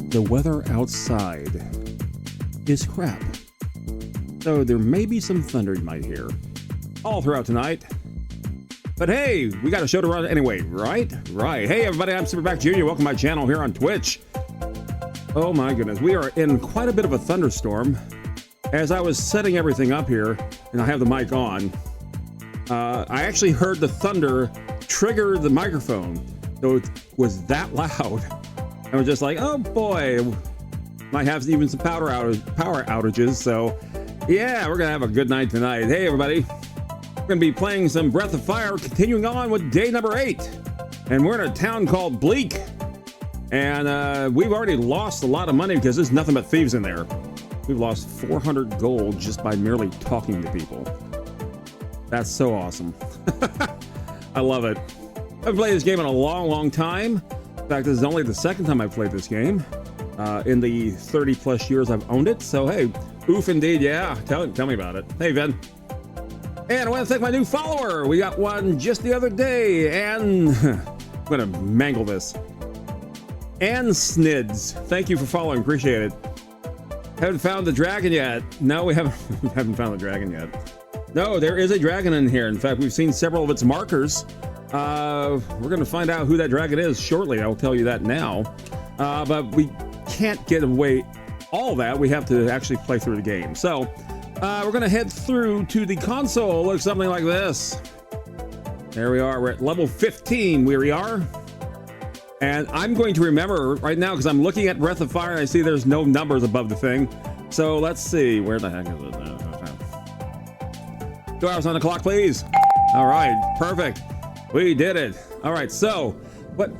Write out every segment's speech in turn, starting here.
the weather outside is crap. So there may be some thunder you might hear all throughout tonight. But hey, we got a show to run anyway, right? Right. Hey everybody, I'm Superback Jr. Welcome to my channel here on Twitch. Oh my goodness, we are in quite a bit of a thunderstorm. As I was setting everything up here, and I have the mic on, I actually heard the thunder trigger the microphone. So it was that loud. I was just like, oh boy, might have even some power outages. So yeah, we're gonna have a good night tonight. Hey everybody, we're gonna be playing some Breath of Fire, continuing on with day number 8. And we're in a town called Bleak. And we've already lost a lot of money because there's nothing but thieves in there. We've lost 400 gold just by merely talking to people. That's so awesome. I love it. I've played this game in a long time. In fact, this is only the second time I've played this game in the 30 plus years I've owned it. So hey, oof indeed, yeah. Tell me about it. Hey, Vin. And I want to thank my new follower. We got one just the other day, and I'm gonna mangle this. And SNES. Thank you for following, appreciate it. Haven't found the dragon yet. No, we haven't found the dragon yet. No, there is a dragon in here. In fact, we've seen several of its markers. We're going to find out who that dragon is shortly. I'll tell you that now. But we can't get away all that. We have to actually play through the game. So we're going to head through to the console. Looks something like this. There we are. We're at level 15. Here we are. And I'm going to remember right now because I'm looking at Breath of Fire and I see there's no numbers above the thing. So let's see. Where the heck is it? 2 hours on the clock, please. All right. Perfect. We did it. All right. So, what?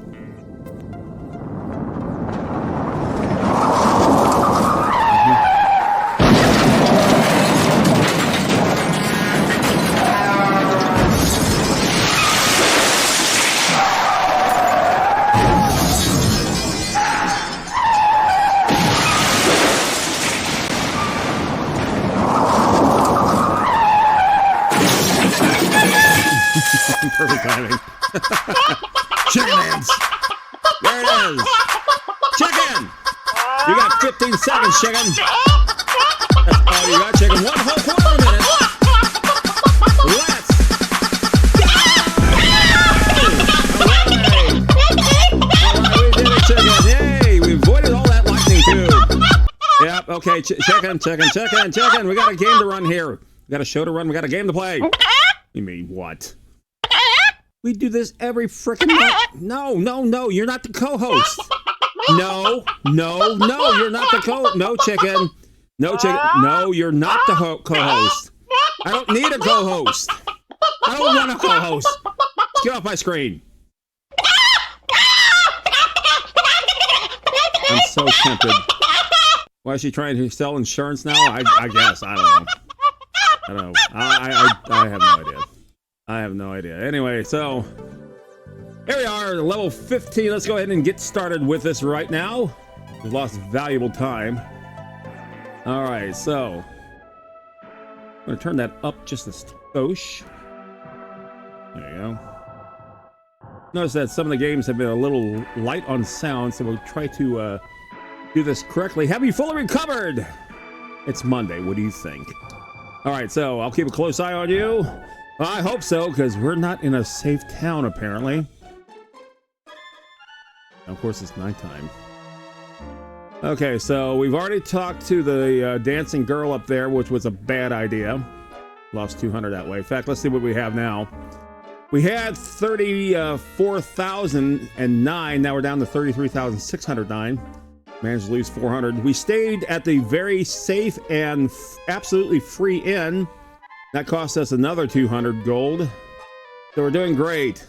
Perfect timing. Chicken hands. There it is. Chicken. You got 15 seconds, chicken. That's all you got, chicken. 1 whole quarter minute. Let's go. All right, we did it, chicken. Yay, we avoided all that lightning too. Yep. Okay, chicken. We got a game to run here. We got a show to run. We got a game to play. You mean what? We do this every freaking night. No, you're not the co-host. No, you're not the no, chicken. No, chicken. No, you're not the co-host. I don't need a co-host. I don't want a co-host. Get off my screen. I'm so tempted. Why is she trying to sell insurance now? I guess. I don't know. I have no idea. I have no idea. Anyway, so here we are, level 15. Let's go ahead and get started with this right now. We've lost valuable time. All right, so I'm going to turn that up just a skosh. There you go. Notice that some of the games have been a little light on sound, so we'll try to do this correctly. Have you fully recovered? It's Monday. What do you think? All right, so I'll keep a close eye on you. Well, I hope so, because we're not in a safe town, apparently. Of course, it's nighttime. Okay, so we've already talked to the dancing girl up there, which was a bad idea. Lost 200 that way. In fact, let's see what we have now. We had 34,009. Now we're down to 33,609. Managed to lose 400. We stayed at the very safe and absolutely free inn. That cost us another 200 gold. So we're doing great.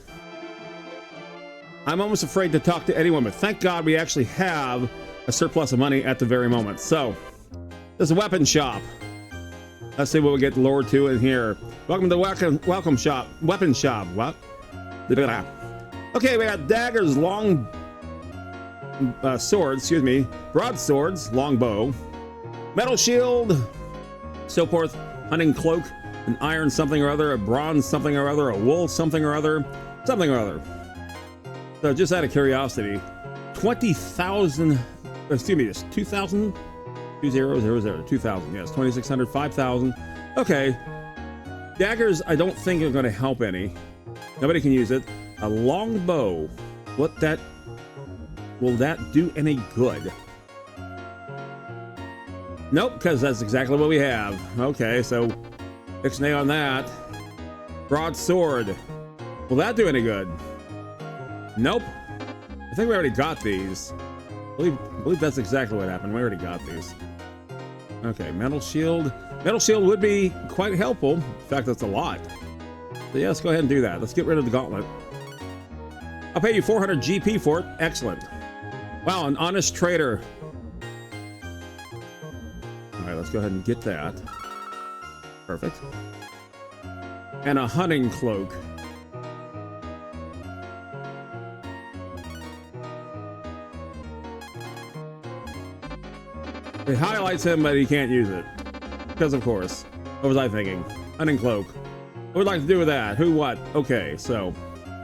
I'm almost afraid to talk to anyone, but thank God we actually have a surplus of money at the very moment. So, there's a weapon shop. Let's see what we get lured to in here. Welcome to the welcome shop. Weapon shop. What? Okay, we got daggers, long swords, broadswords, long bow, metal shield, so forth, hunting cloak, an iron something or other, a bronze something or other, a wool something or other, something or other. So just out of curiosity, 20,000 excuse me, it's 2,000? 2000, 2000, yes, 2,600, 5,000. Okay. Daggers, I don't think are going to help any. Nobody can use it. A long bow. Will that do any good? Nope, because that's exactly what we have. Okay, so ixnay on that. Broadsword. Will that do any good? Nope. I think we already got these. I believe that's exactly what happened. We already got these. Okay, metal shield. Metal shield would be quite helpful. In fact, that's a lot. So yeah, let's go ahead and do that. Let's get rid of the gauntlet. I'll pay you 400 GP for it. Excellent. Wow, an honest trader. All right, let's go ahead and get that. Perfect. And a hunting cloak. It highlights him, but he can't use it. Because, of course. What was I thinking? Hunting cloak. What would I like to do with that? Who, what? Okay, so.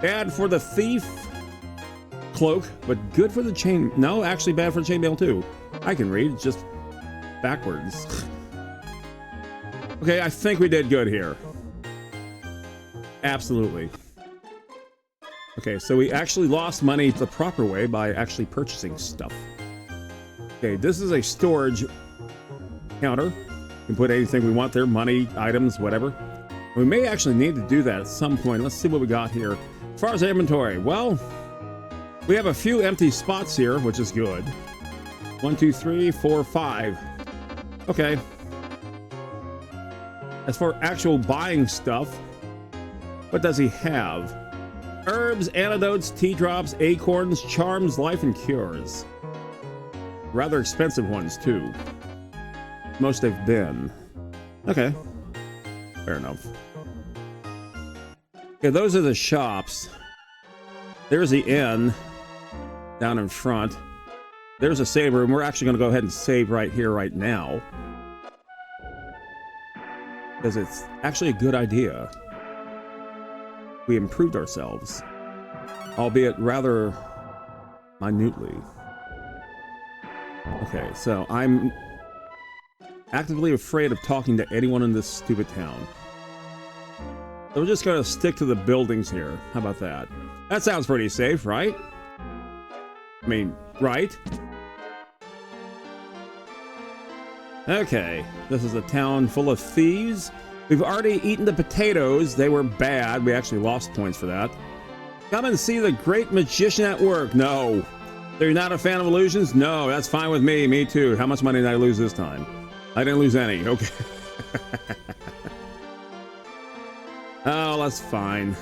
Bad for the thief cloak, but good for the chain. No, actually bad for the chainmail, too. I can read. It's just backwards. Okay, I think we did good here. Absolutely. Okay, so we actually lost money the proper way by actually purchasing stuff. Okay, this is a storage counter. We can put anything we want there, money, items, whatever. We may actually need to do that at some point. Let's see what we got here. As far as inventory, well, we have a few empty spots here, which is good. 1, 2, 3, 4, 5. Okay. As for actual buying stuff, what does he have? Herbs, antidotes, tea drops, acorns, charms, life, and cures. Rather expensive ones, too. Most they've been. Okay. Fair enough. Okay, those are the shops. There's the inn down in front. There's a save room. We're actually going to go ahead and save right here, right now. Because it's actually a good idea. We improved ourselves. Albeit rather minutely. Okay, so I'm actively afraid of talking to anyone in this stupid town. So we're just going to stick to the buildings here. How about that? That sounds pretty safe, right? I mean, right? Okay, this is a town full of thieves. We've already eaten the potatoes. They were bad. We actually lost points for that. Come and see the great magician at work. No. So you're not a fan of illusions? No, that's fine with me. Me too. How much money did I lose this time? I didn't lose any. Okay. Oh, that's fine.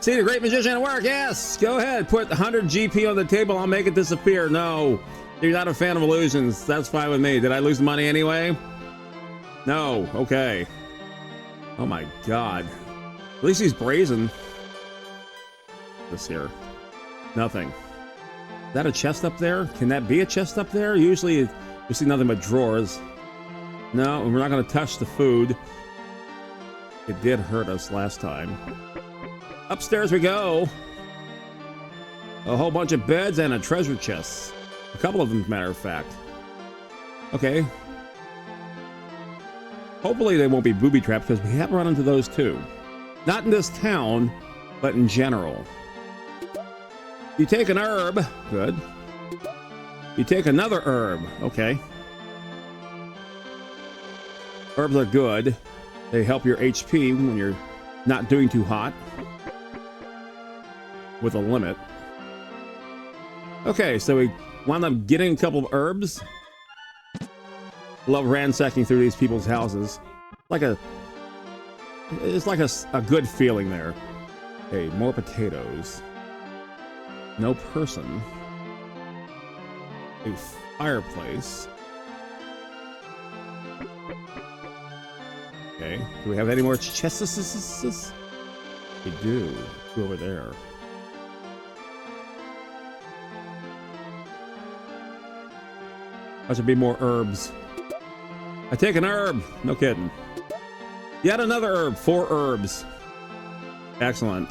See the great magician at work? Yes. Go ahead. Put 100 GP on the table. I'll make it disappear. No. You're not a fan of illusions. That's fine with me. Did I lose the money anyway? No. Okay. Oh my god. At least he's brazen. This here. Nothing. Is that a chest up there? Can that be a chest up there? Usually we see nothing but drawers. No, we're not going to touch the food. It did hurt us last time. Upstairs we go. A whole bunch of beds and a treasure chest. A couple of them, as a matter of fact. Okay. Hopefully they won't be booby trapped, because we have run into those too. Not in this town, but in general. You take an herb. Good. You take another herb. Okay. Herbs are good. They help your HP when you're not doing too hot. With a limit. Okay, so we wound up getting a couple of herbs. Love ransacking through these people's houses. It's like a good feeling there. Okay, more potatoes. No person. A fireplace. Okay, do we have any more chests? We do. Go over there. That should be more herbs. I take an herb. No kidding. Yet another herb. 4 herbs. Excellent.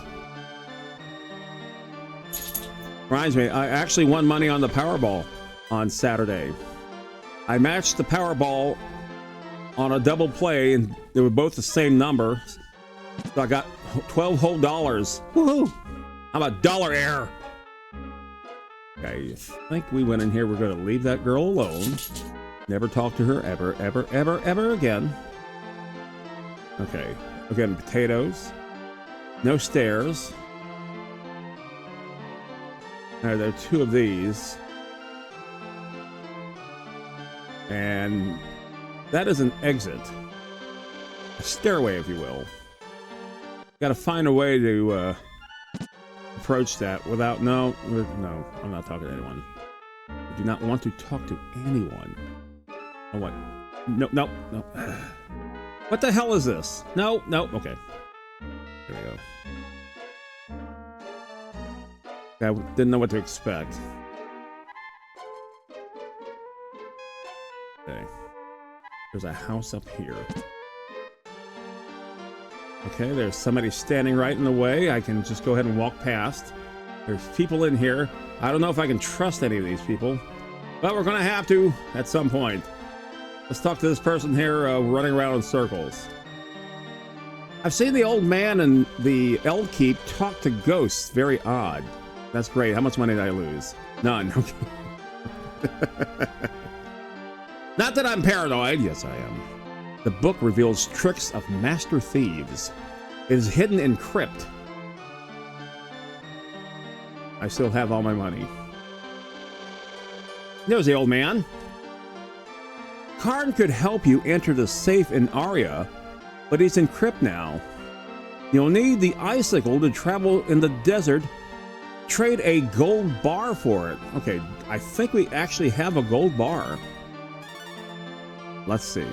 Reminds me, I actually won money on the Powerball. on Saturday. I matched the Powerball on a double play, and they were both the same number. So I got 12 whole dollars. Woohoo! I'm a dollar heir. Okay, I think we went in here. We're going to leave that girl alone. Never talk to her ever, ever, ever, ever again. Okay, again, potatoes. No stairs. There are two of these. And that is an exit. A stairway, if you will. Got to find a way to approach that without... No, I'm not talking to anyone. I do not want to talk to anyone. Oh, what? No. What the hell is this? No, okay. There we go. I didn't know what to expect. Okay. There's a house up here. Okay, there's somebody standing right in the way. I can just go ahead and walk past. There's people in here. I don't know if I can trust any of these people, but we're gonna have to at some point. Let's talk to this person here running around in circles. I've seen the old man and the Eld Keep talk to ghosts. Very odd. That's great. How much money did I lose? None. Not that I'm paranoid. Yes, I am. The book reveals tricks of master thieves. It is hidden in crypt. I still have all my money. There's the old man. Karn could help you enter the safe in Aria, but he's in crypt now. You'll need the icicle to travel in the desert. Trade a gold bar for it. Okay, I think we actually have a gold bar. Let's see.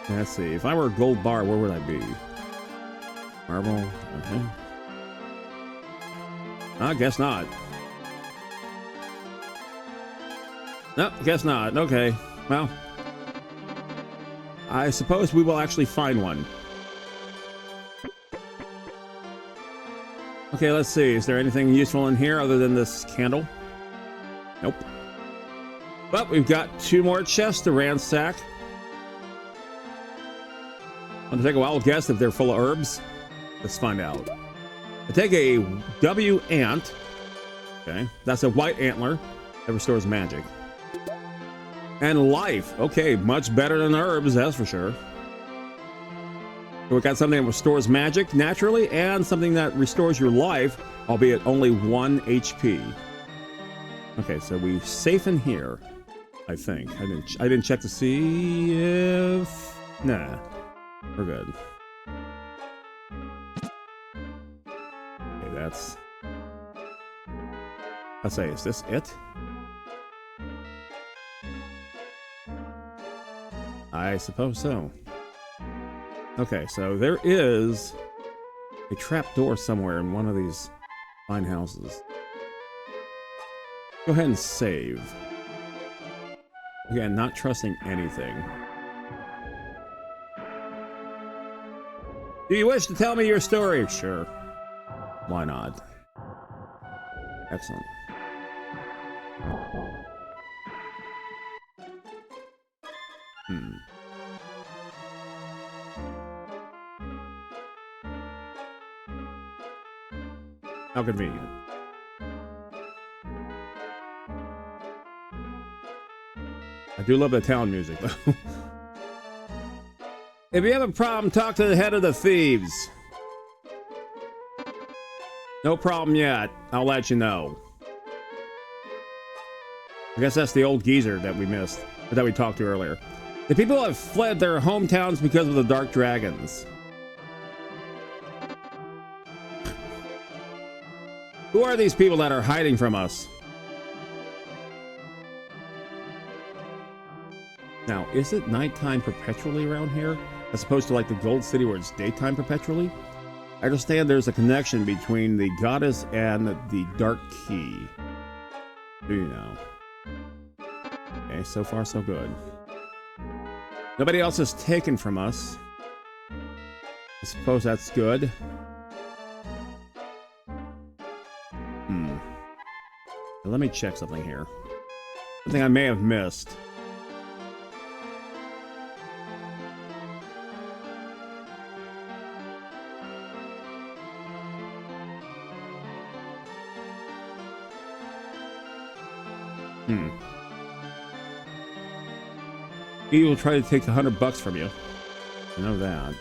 Let's see. If I were a gold bar, where would I be? Marble. Okay. I guess not. No, guess not. Okay. Well, I suppose we will actually find one. Okay, let's see. Is there anything useful in here other than this candle? Nope. But we've got two more chests to ransack. I'm gonna take a wild guess if they're full of herbs. Let's find out. I take a W ant. Okay, that's a white antler that restores magic. And life. Okay, much better than herbs, that's for sure. So we got something that restores magic naturally and something that restores your life, albeit only 1 HP. Okay, so we safe in here. I think. I didn't check to see if... Nah. We're good. Okay, that's... Let's say, is this it? I suppose so. Okay, so there is a trap door somewhere in one of these fine houses. Go ahead and save. Again, not trusting anything. Do you wish to tell me your story? Sure. Why not? Excellent. How convenient. I do love the town music, though. If you have a problem, talk to the head of the thieves. No problem yet. I'll let you know. I guess that's the old geezer that we missed, or that we talked to earlier. The people have fled their hometowns because of the dark dragons. Who are these people that are hiding from us? Now, is it nighttime perpetually around here? As opposed to like the Gold City where it's daytime perpetually? I understand there's a connection between the goddess and the dark key. Do you know? Okay, so far so good. Nobody else is taken from us. I suppose that's good. Let me check something here. Something I may have missed. He will try to take $100 from you. I know that.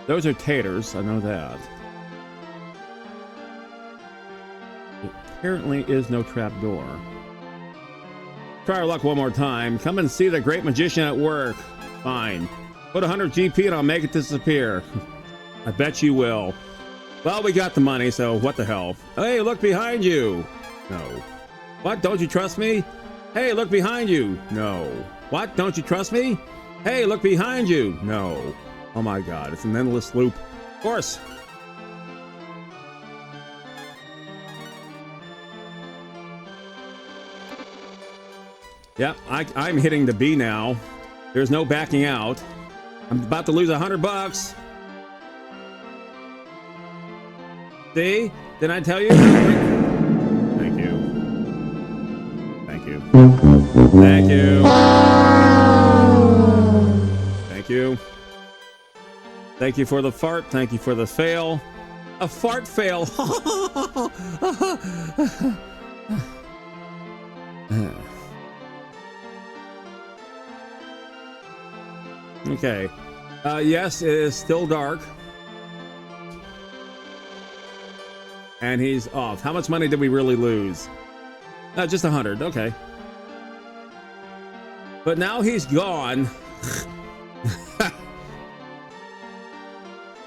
Those are taters. I know that. There apparently is no trap door. Try our luck one more time. Come and see the great magician at work. Fine. Put 100 GP and I'll make it disappear. I bet you will. Well, we got the money, so what the hell? Hey, look behind you. No. What? Don't you trust me? Hey, look behind you. No. What? Don't you trust me? Hey, look behind you. No. Oh my God, it's an endless loop. Of course. Yep, I'm hitting the B now. There's no backing out. I'm about to lose $100. See? Didn't I tell you? Thank you. Thank you. Thank you. Thank you. Thank you for the fart. Thank you for the fail. A fart fail. Okay. Yes, it is still dark. And he's off. How much money did we really lose? Just 100. Okay. But now he's gone.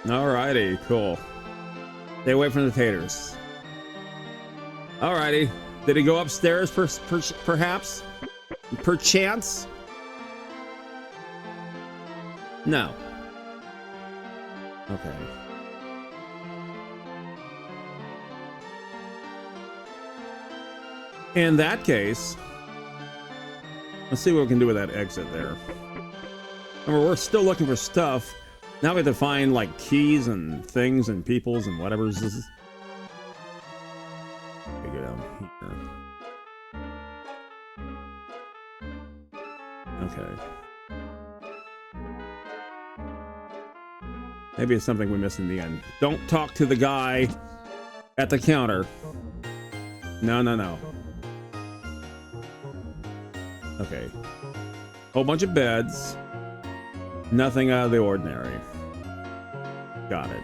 Alrighty, cool. Stay away from the taters. Alrighty. Did he go upstairs perhaps? Perchance? No. Okay. In that case, let's see what we can do with that exit there. Remember, we're still looking for stuff. Now we have to find like keys and things and peoples and whatever's this is. We go down here. Okay. Maybe it's something we missed in the end. Don't talk to the guy at the counter. No, no, no. Okay. Whole bunch of beds. Nothing out of the ordinary. Got it.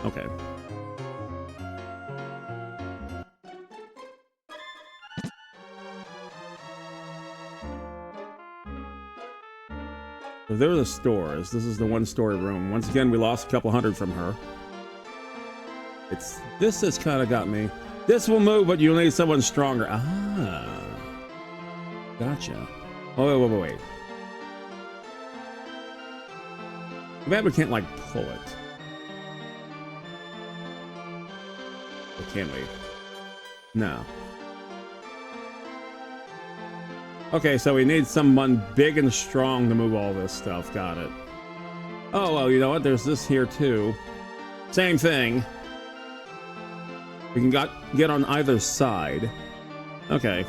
Okay. So there are the stores. This is the one-story room. Once again, we lost a couple hundred from her. This has kind of got me. This will move, but you'll need someone stronger. Ah. Gotcha. Oh, wait. Too bad we can't, like, pull it. Or can we? No. Okay, so we need someone big and strong to move all this stuff. Got it. Oh, well, you know what? There's this here, too. Same thing. We can get on either side. Okay.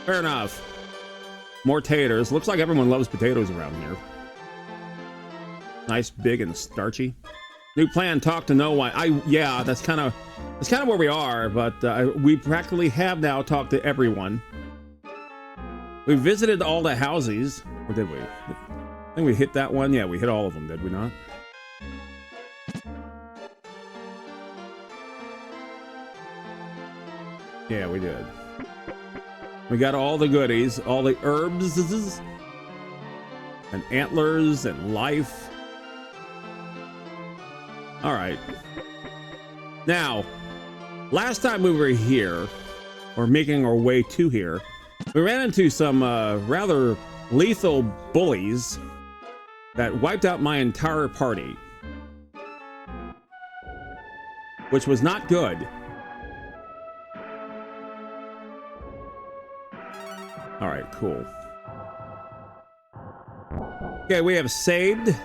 Fair enough. More taters. Looks like everyone loves potatoes around here. Nice, big, and starchy. New plan, talk to no one. Yeah, that's kind of where we are, but we practically have now talked to everyone. We visited all the houses. Or did we? I think we hit that one. Yeah, we hit all of them, did we not? Yeah, we did. We got all the goodies, all the herbs, and antlers, and life. All right. Now, last time we were here, or making our way to here, we ran into some rather lethal bullies that wiped out my entire party, which was not good. All right, cool. Okay, we have saved.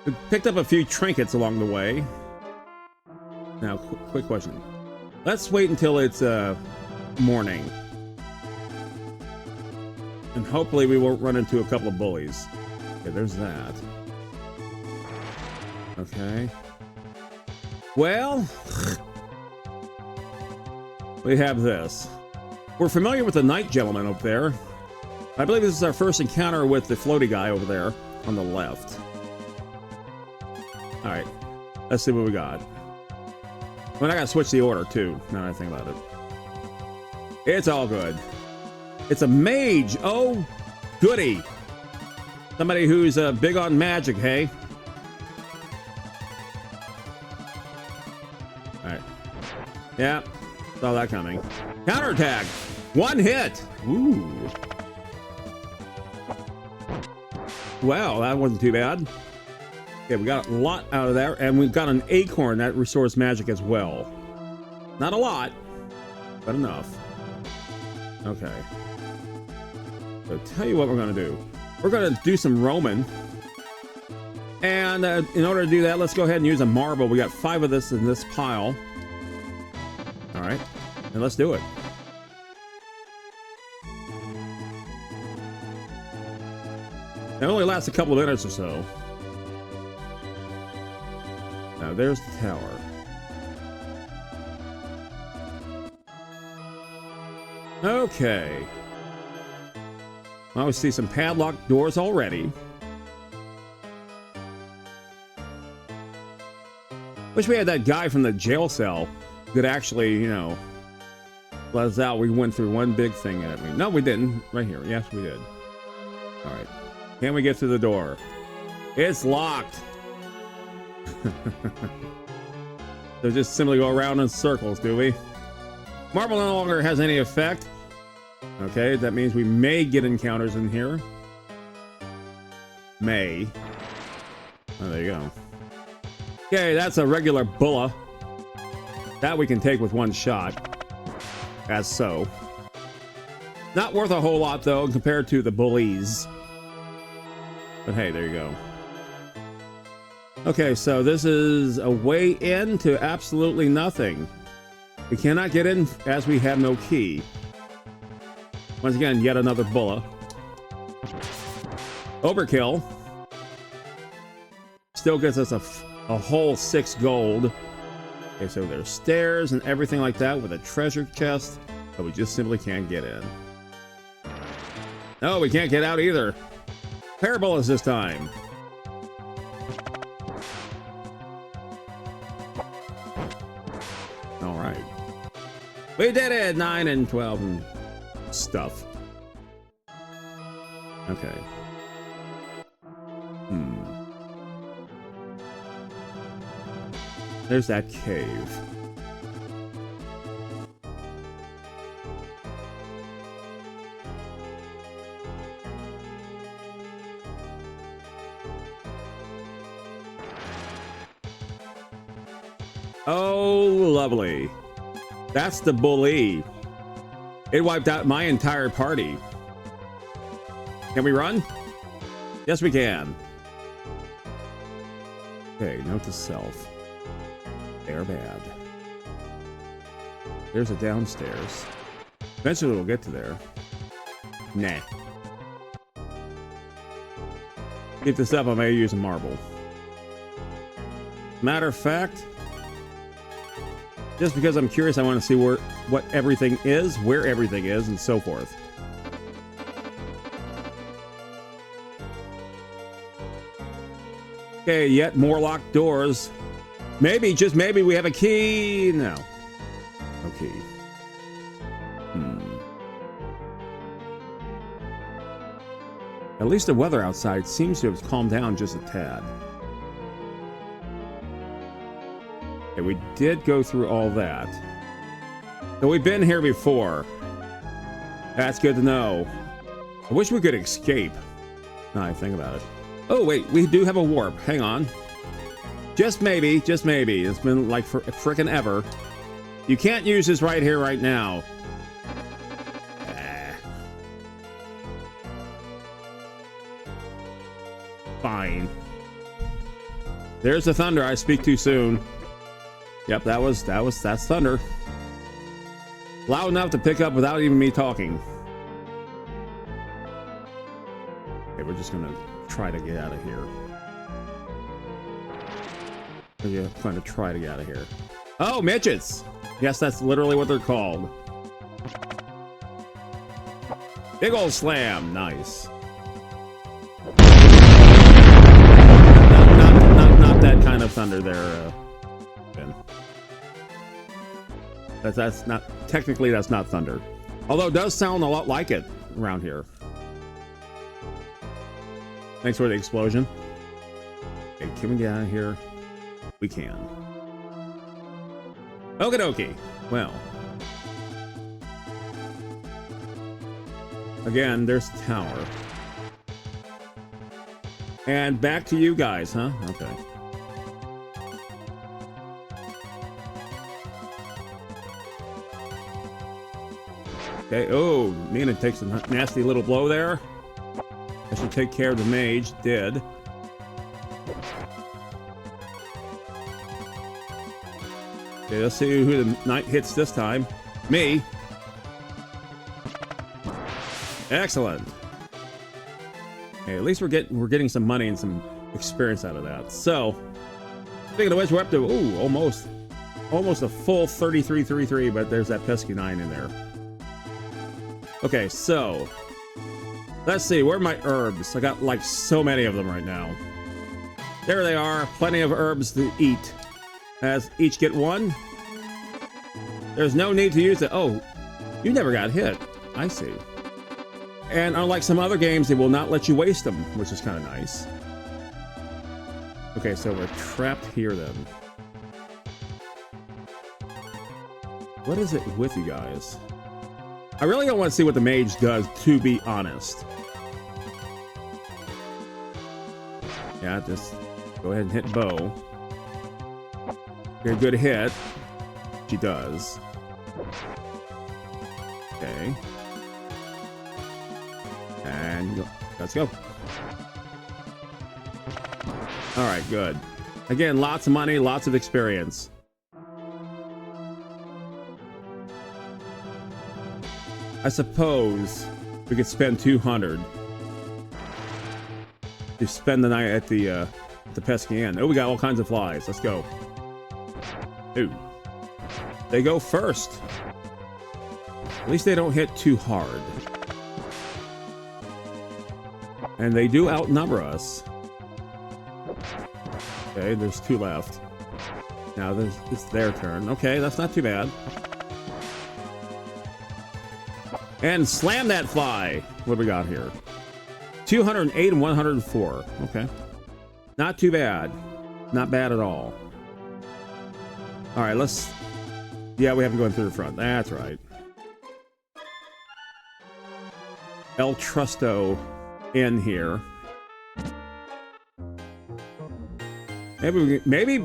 We picked up a few trinkets along the way. Now, quick question. Let's wait until it's morning. And hopefully we won't run into a couple of bullies. Okay, there's that. Okay. Well, we have this. We're familiar with the Night Gentleman up there. I believe this is our first encounter with the floaty guy over there on the left. Alright, let's see what we got. Well, I gotta switch the order too, now that I think about it. It's all good. It's a mage! Oh, goody! Somebody who's big on magic, hey? Alright. Yeah, saw that coming. Counterattack! One hit! Ooh. Wow, that wasn't too bad. Okay, we got a lot out of there, and we've got an acorn that restores magic as well. Not a lot, but enough. Okay. So tell you what we're going to do. We're going to do some roaming. And in order to do that, let's go ahead and use a marble. We got 5 of this in this pile. All right, and let's do it. It only lasts a couple of minutes or so. Now there's the tower. Okay. Well, we see some padlocked doors already. Wish we had that guy from the jail cell that actually, you know, let us out. We went through one big thing at me. No, we didn't. Right here. Yes, we did. All right. Can we get through the door? It's locked. So just simply go around in circles, do we? Marble no longer has any effect. Okay, that means we may get encounters in here. May. Oh, there you go. Okay, that's a regular bulla. That we can take with one shot. As so. Not worth a whole lot, though, compared to the bullies. But hey, there you go. Okay, so this is a way in to absolutely nothing. We cannot get in as we have no key. Once again, yet another bulla. Overkill. Still gets us a whole 6 gold. Okay, so there's stairs and everything like that with a treasure chest, but we just simply can't get in. No, we can't get out either. Parabolas this time. All right. We did it! 9 and 12 and stuff. Okay. There's that cave. Oh, lovely. That's the bully. It wiped out my entire party. Can we run? Yes, we can. Okay, note to self. They're bad. There's a downstairs. Eventually we'll get to there. Nah. Keep this up, I may use a marble. Matter of fact, just because I'm curious, I want to see what everything is, where everything is, and so forth. Okay, yet more locked doors. Maybe, just maybe, we have a key. No. No key. At least the weather outside seems to have calmed down just a tad. Okay, we did go through all that. So we've been here before. That's good to know. I wish we could escape. Now I think about it. Oh, wait, we do have a warp. Hang on. Just maybe, just maybe. It's been like for frickin' ever. You can't use this right here, right now. Fine. There's the thunder. I speak too soon. Yep, that's thunder. Loud enough to pick up without even me talking. Okay, we're just gonna try to get out of here. We're gonna try to get out of here. Oh, midgets! Yes, that's literally what they're called. Big old slam, nice. Not that kind of thunder there, Ben. That's not technically that's not thunder, although it does sound a lot like it around here. Thanks for the explosion. Okay, can we get out of here? We can. Okie dokie. Well. Again, there's the tower. And back to you guys, huh? Okay. Okay, oh, Nina takes a nasty little blow there. I should take care of the mage. Did. Okay, let's see who the knight hits this time. Me. Excellent. Okay, at least we're getting some money and some experience out of that. So, speaking of which, we're up to almost a full 33, but there's that pesky 9 in there. Okay, so let's see, where are my herbs? I got like so many of them right now. There they are, plenty of herbs to eat. As each get 1. There's no need to use it. Oh, you never got hit. I see. And unlike some other games, they will not let you waste them, which is kind of nice. Okay, so we're trapped here then. What is it with you guys? I really don't want to see what the mage does, to be honest. Yeah, just go ahead and hit bow. Get a good hit. She does. Okay. And let's go. All right, good. Again, lots of money, lots of experience. I suppose we could spend 200 to spend the night at the pesky inn. Oh, we got all kinds of flies. Let's go. Ooh. They go first. At least they don't hit too hard. And they do outnumber us. Okay, there's 2 left. Now it's their turn. Okay, that's not too bad. And slam that fly. What do we got here? 208 and 104. Okay. Not too bad. Not bad at all. All right, let's... Yeah, we have to go in through the front. That's right. El Trusto in here. Maybe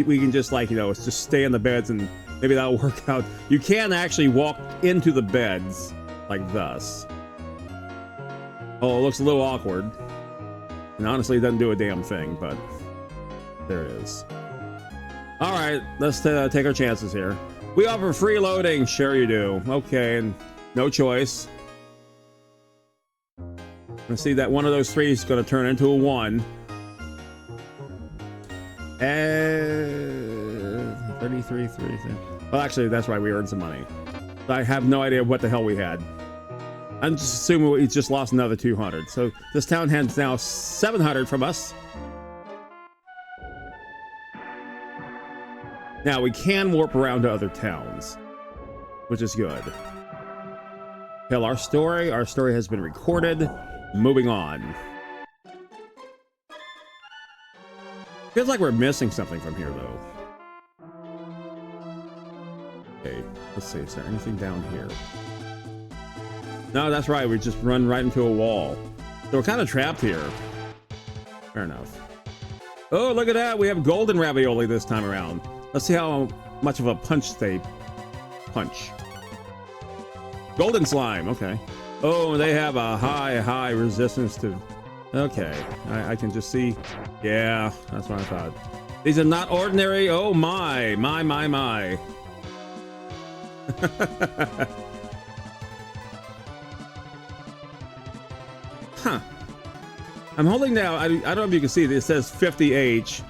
we can just, like, you know, just stay in the beds and maybe that'll work out. You can actually walk into the beds like thus. Oh, it looks a little awkward. And honestly, it doesn't do a damn thing, but there it is. All right, let's take our chances here. We offer free loading. Sure you do. Okay, and no choice. Let's see that one of those 3 is going to turn into a 1. And 33. Well, actually, that's right. We earned some money. I have no idea what the hell we had. I'm just assuming we just lost another 200. So this town has now 700 from us. Now we can warp around to other towns, which is good. Tell our story. Our story has been recorded. Moving on. Feels like we're missing something from here, though. Okay, let's see. Is there anything down here? No, that's right. We just run right into a wall. So we're kind of trapped here. Fair enough. Oh, look at that. We have golden ravioli this time around. Let's see how much of a punch they punch. Golden slime. Okay. Oh, they have a high resistance to Okay, I can just see. Yeah, that's what I thought. These are not ordinary. Oh my. Huh. I'm holding down. I don't know if you can see it. It says 50H.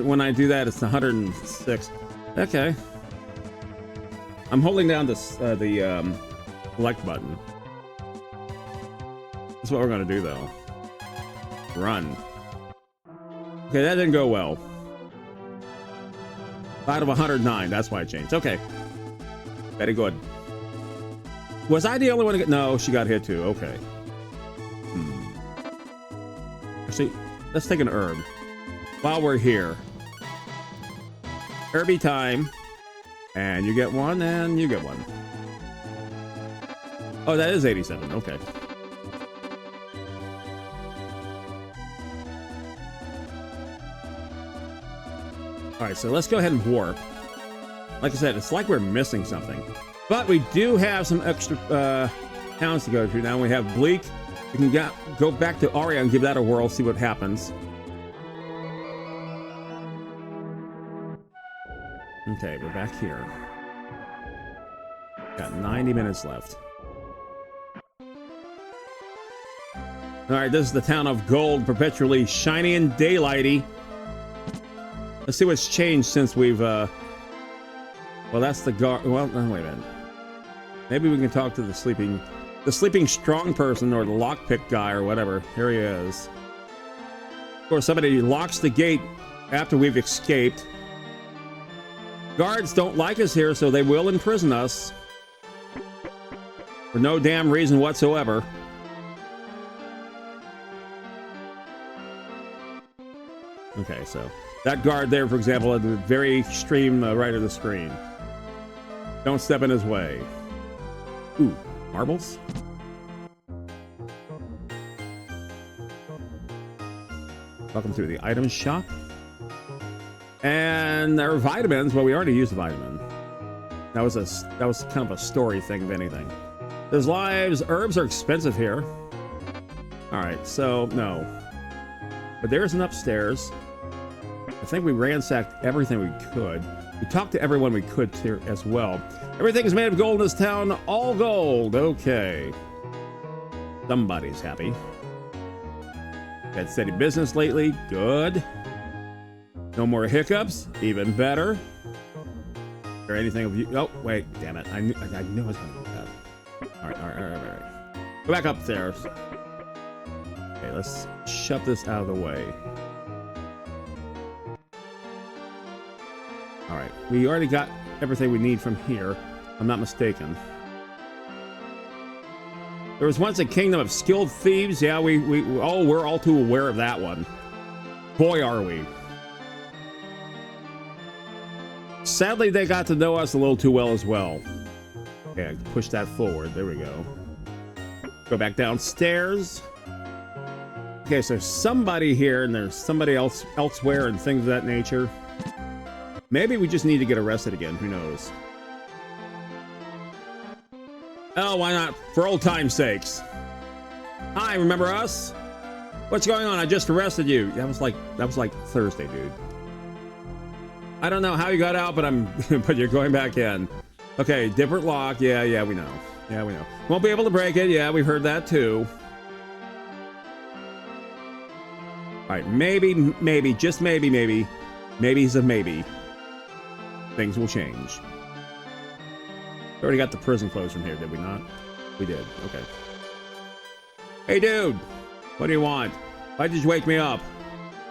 When I do that, it's 106. Okay. I'm holding down this the select button. That's what we're gonna do though. Run. Okay, that didn't go well. Out of 109, that's why I changed. Okay. Very good. Was I the only one to get... No, she got hit too. Okay. Actually, let's take an herb. While we're here. Herby time. And you get one, and you get one. Oh, that is 87. Okay. Alright, so let's go ahead and warp. Like I said, it's like we're missing something. But we do have some extra towns to go to. Now we have Bleak. We can go back to Aria and give that a whirl, see what happens. Okay, we're back here. Got 90 minutes left. Alright, this is the town of Gold, perpetually shiny and daylighty. Let's see what's changed since we've, well, that's the guard. Well, no, wait a minute. Maybe we can talk to the sleeping strong person or the lockpick guy or whatever. Here he is. Of course, somebody locks the gate after we've escaped. Guards don't like us here, so they will imprison us. For no damn reason whatsoever. Okay, so that guard there, for example, at the very extreme right of the screen. Don't step in his way. Ooh, marbles? Welcome to the item shop. And there are vitamins. Well, we already used the vitamin. That was kind of a story thing, if anything. There's lives. Herbs are expensive here. All right, so no. But there's an upstairs. I think we ransacked everything we could. We talked to everyone we could here as well. Everything is made of gold in this town. All gold. Okay. Somebody's happy. Had steady business lately. Good. No more hiccups. Even better. Is there anything of you? Oh, wait. Damn it. I knew I was going to do that. All right. Go back upstairs. Okay, let's shut this out of the way. All right, we already got everything we need from here. I'm not mistaken. There was once a kingdom of skilled thieves. Yeah, we're all too aware of that one. Boy, are we. Sadly, they got to know us a little too well as well. Yeah, push that forward. There we go. Go back downstairs. Okay, so somebody here, and there's somebody else elsewhere, and things of that nature. Maybe we just need to get arrested again. Who knows? Oh, why not? For old time's sakes. Hi, remember us? What's going on? I just arrested you. That was like Thursday, dude. I don't know how you got out, but you're going back in. Okay, different lock. Yeah, we know. Yeah, we know. Won't be able to break it. Yeah, we've heard that too. All right, maybe, just maybe. Maybe's a maybe. Things will change. We already got the prison closed from here, did we not? We did. Okay. Hey, dude. What do you want? Why did you wake me up?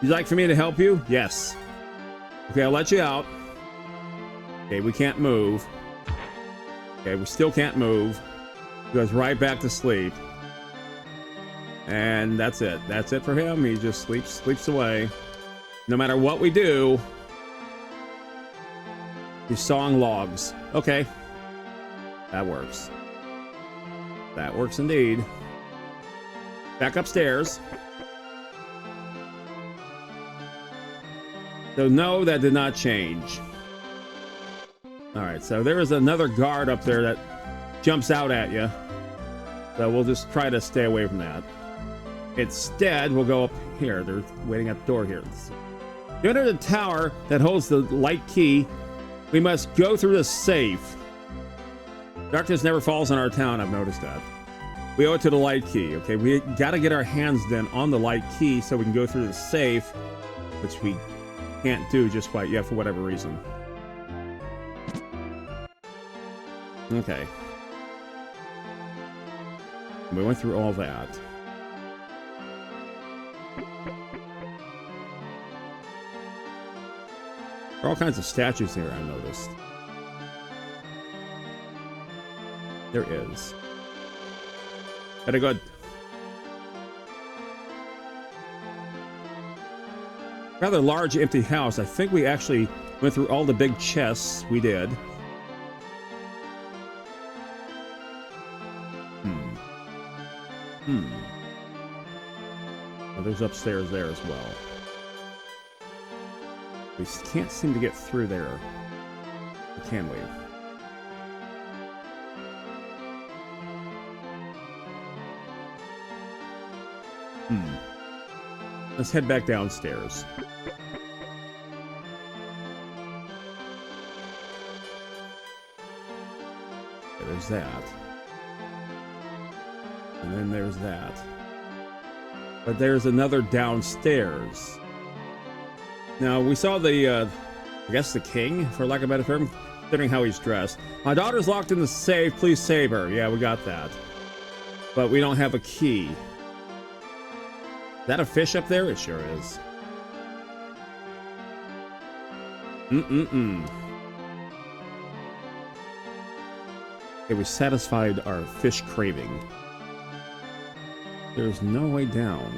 You'd like for me to help you? Yes. Okay, I'll let you out. Okay, we can't move. Okay, we still can't move. He goes right back to sleep. And that's it. That's it for him. He just sleeps away. No matter what we do, his song logs. Okay. That works. That works indeed. Back upstairs. So no, that did not change. Alright, so there is another guard up there that jumps out at you. So we'll just try to stay away from that. Instead, we'll go up here. They're waiting at the door here. To enter the tower that holds the light key, we must go through the safe. Darkness never falls on our town, I've noticed that. We owe it to the light key. Okay, we gotta get our hands then on the light key so we can go through the safe, which we can't do just quite yet for whatever reason. Okay. We went through all that. There are all kinds of statues here, I noticed. There is. Very good. Rather large empty house. I think we actually went through all the big chests. We did. Well, there's upstairs there as well. We can't seem to get through there. Or can we? Let's head back downstairs. Okay, there's that. And then there's that. But there's another downstairs. Now, we saw the, I guess the king, for lack of a better term, considering how he's dressed. My daughter's locked in the safe. Please save her. Yeah, we got that. But we don't have a key. Is that a fish up there? It sure is. Okay, we satisfied our fish craving. There's no way down.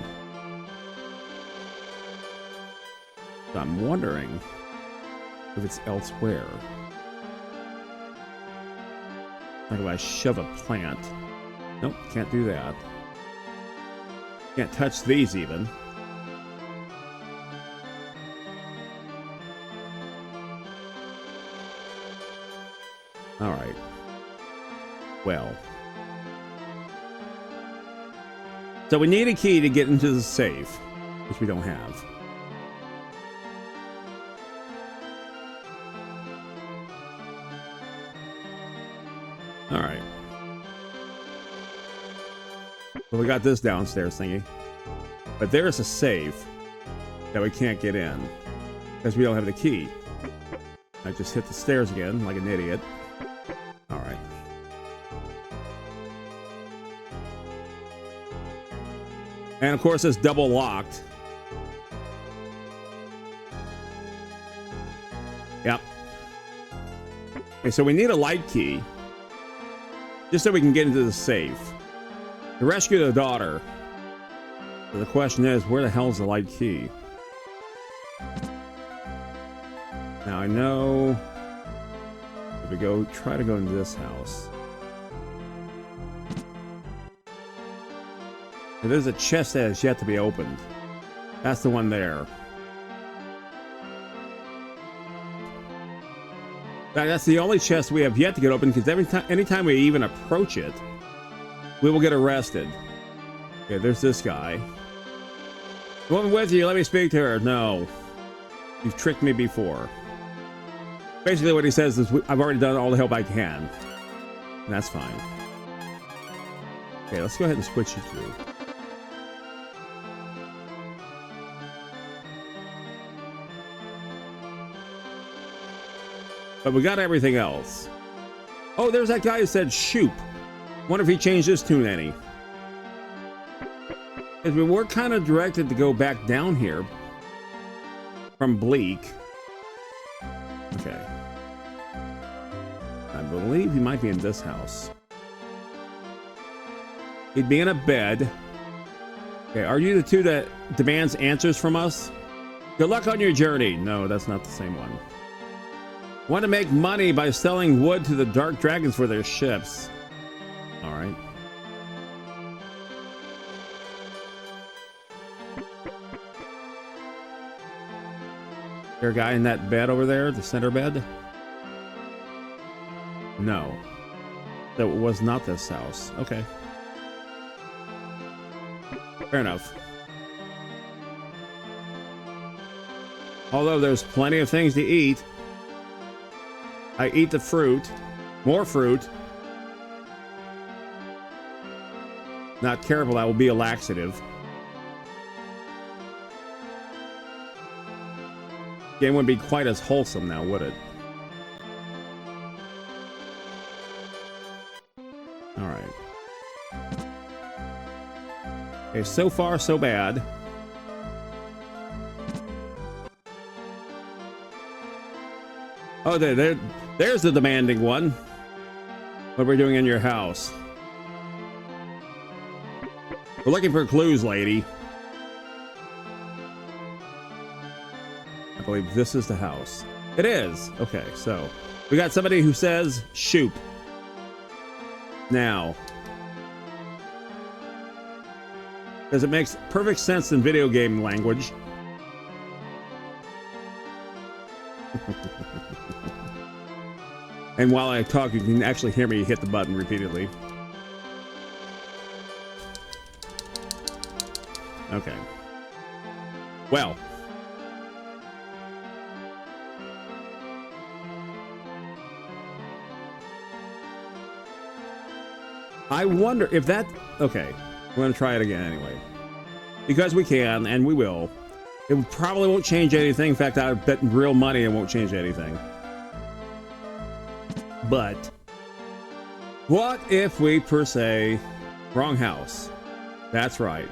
So I'm wondering if it's elsewhere. Like if I shove a plant. Nope, can't do that. Can't touch these even. All right. Well. So we need a key to get into the safe, which we don't have. All right. Well, we got this downstairs thingy. But there's a safe that we can't get in because we don't have the key. I just hit the stairs again like an idiot. All right. And of course, it's double locked. Yep. Okay, so we need a light key just so we can get into the safe to rescue the daughter. So the question is, where the hell's the light key? Now I know if we go try to go into this house. And there's a chest that has yet to be opened. That's the one there. That's the only chest we have yet to get open because anytime we even approach it, we will get arrested. Okay, there's this guy. The woman with you, let me speak to her. No. You've tricked me before. Basically what he says is, I've already done all the help I can. And that's fine. Okay, let's go ahead and switch you through. But we got everything else. Oh, there's that guy who said shoop. Wonder if he changed his tune any. Because we were kind of directed to go back down here from Bleak. Okay. I believe he might be in this house. He'd be in a bed. Okay, are you the two that demands answers from us? Good luck on your journey. No, that's not the same one. Want to make money by selling wood to the dark dragons for their ships. All right. Is there a guy in that bed over there, the center bed? No. That was not this house. Okay. Fair enough. Although there's plenty of things to eat. I eat the fruit. More fruit. Not careful, that will be a laxative. Game wouldn't be quite as wholesome now, would it? Alright. Okay, so far so bad. Oh, there's the demanding one. What are we doing in your house? We're looking for clues, lady. I believe this is the house. It is. Okay, so we got somebody who says shoot. Now. Because it makes perfect sense in video game language. And while I talk, you can actually hear me hit the button repeatedly. Okay. Well. I wonder if that... Okay. We're going to try it again anyway. Because we can, and we will. It probably won't change anything. In fact, I bet real money it won't change anything. But what if we per se... Wrong house. That's right.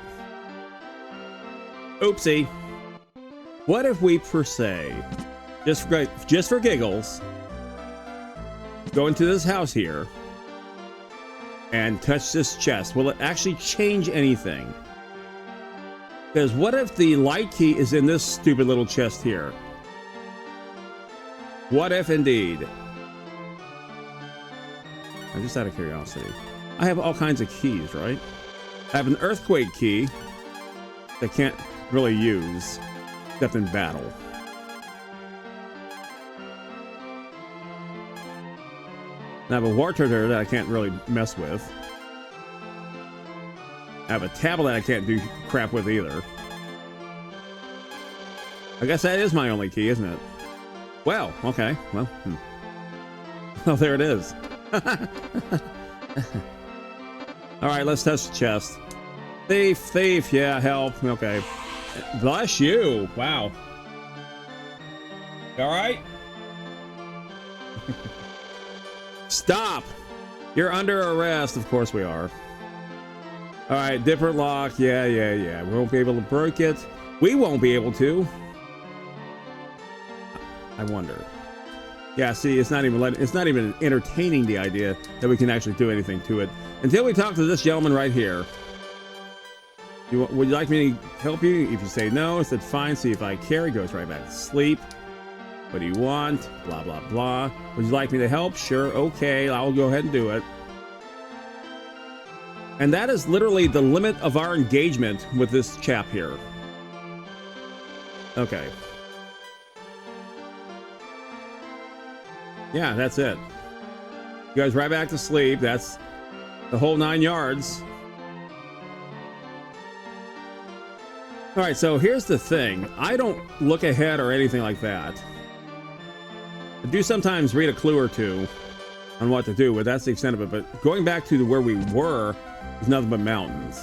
Oopsie. What if we per se, just for giggles, go into this house here and touch this chest? Will it actually change anything? Because what if the light key is in this stupid little chest here? What if indeed? I'm just out of curiosity. I have all kinds of keys, right? I have an earthquake key that I can't really use except in battle. And I have a water turtle that I can't really mess with. I have a tablet that I can't do crap with either. I guess that is my only key, isn't it? Well, okay. Well, well, there it is. Alright, let's touch the chest. Thief, yeah, help. Okay. Bless you. Wow. Alright? Stop! You're under arrest. Of course we are. Alright, different lock. Yeah. We won't be able to break it. We won't be able to. I wonder. Yeah, see, it's not even entertaining the idea that we can actually do anything to it until we talk to this gentleman right here. Would you like me to help you? If you say no, I said fine. See if I care. He goes right back to sleep. What do you want? Blah, blah, blah. Would you like me to help? Sure. Okay, I'll go ahead and do it. And that is literally the limit of our engagement with this chap here. Okay. Yeah, that's it. You guys right back to sleep. That's the whole 9 yards. All right, so here's the thing. I don't look ahead or anything like that. I do sometimes read a clue or two on what to do, but that's the extent of it. But going back to where we were is nothing but mountains.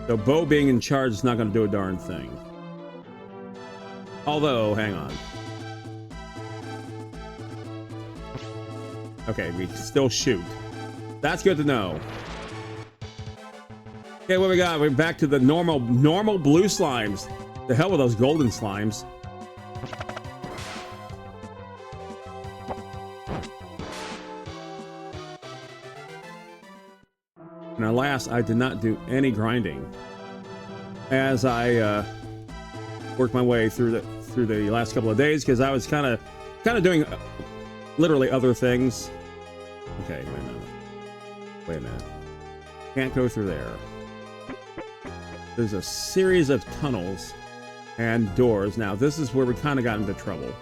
So Bo being in charge is not going to do a darn thing. Although, hang on. Okay, we can still shoot. That's good to know. Okay, what we got? We're back to the normal blue slimes. The hell with those golden slimes. And alas, I did not do any grinding as I worked my way through the last couple of days because I was kind of doing literally other things. Okay, wait a minute. Can't go through there. There's a series of tunnels and doors. Now, this is where we kind of got into trouble,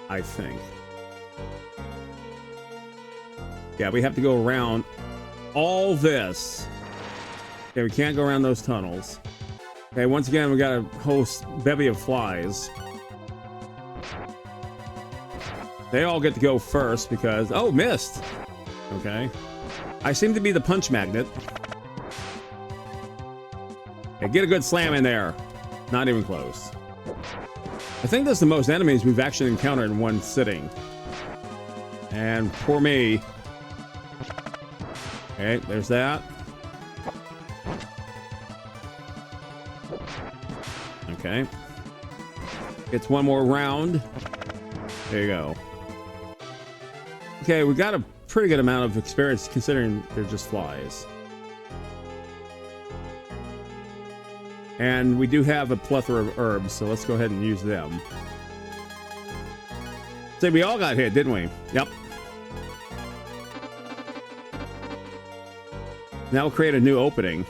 I think. Yeah, we have to go around all this Okay, we can't go around those tunnels. Okay, once again, we got a whole bevy of flies. They all get to go first because... Oh, missed! Okay. I seem to be the punch magnet. Okay, get a good slam in there. Not even close. I think that's the most enemies we've actually encountered in one sitting. And poor me. Okay, there's that. Okay. Gets one more round. There you go. Okay, we got a pretty good amount of experience considering they're just flies. And we do have a plethora of herbs, so let's go ahead and use them. So we all got hit, didn't we? Yep. Now we'll create a new opening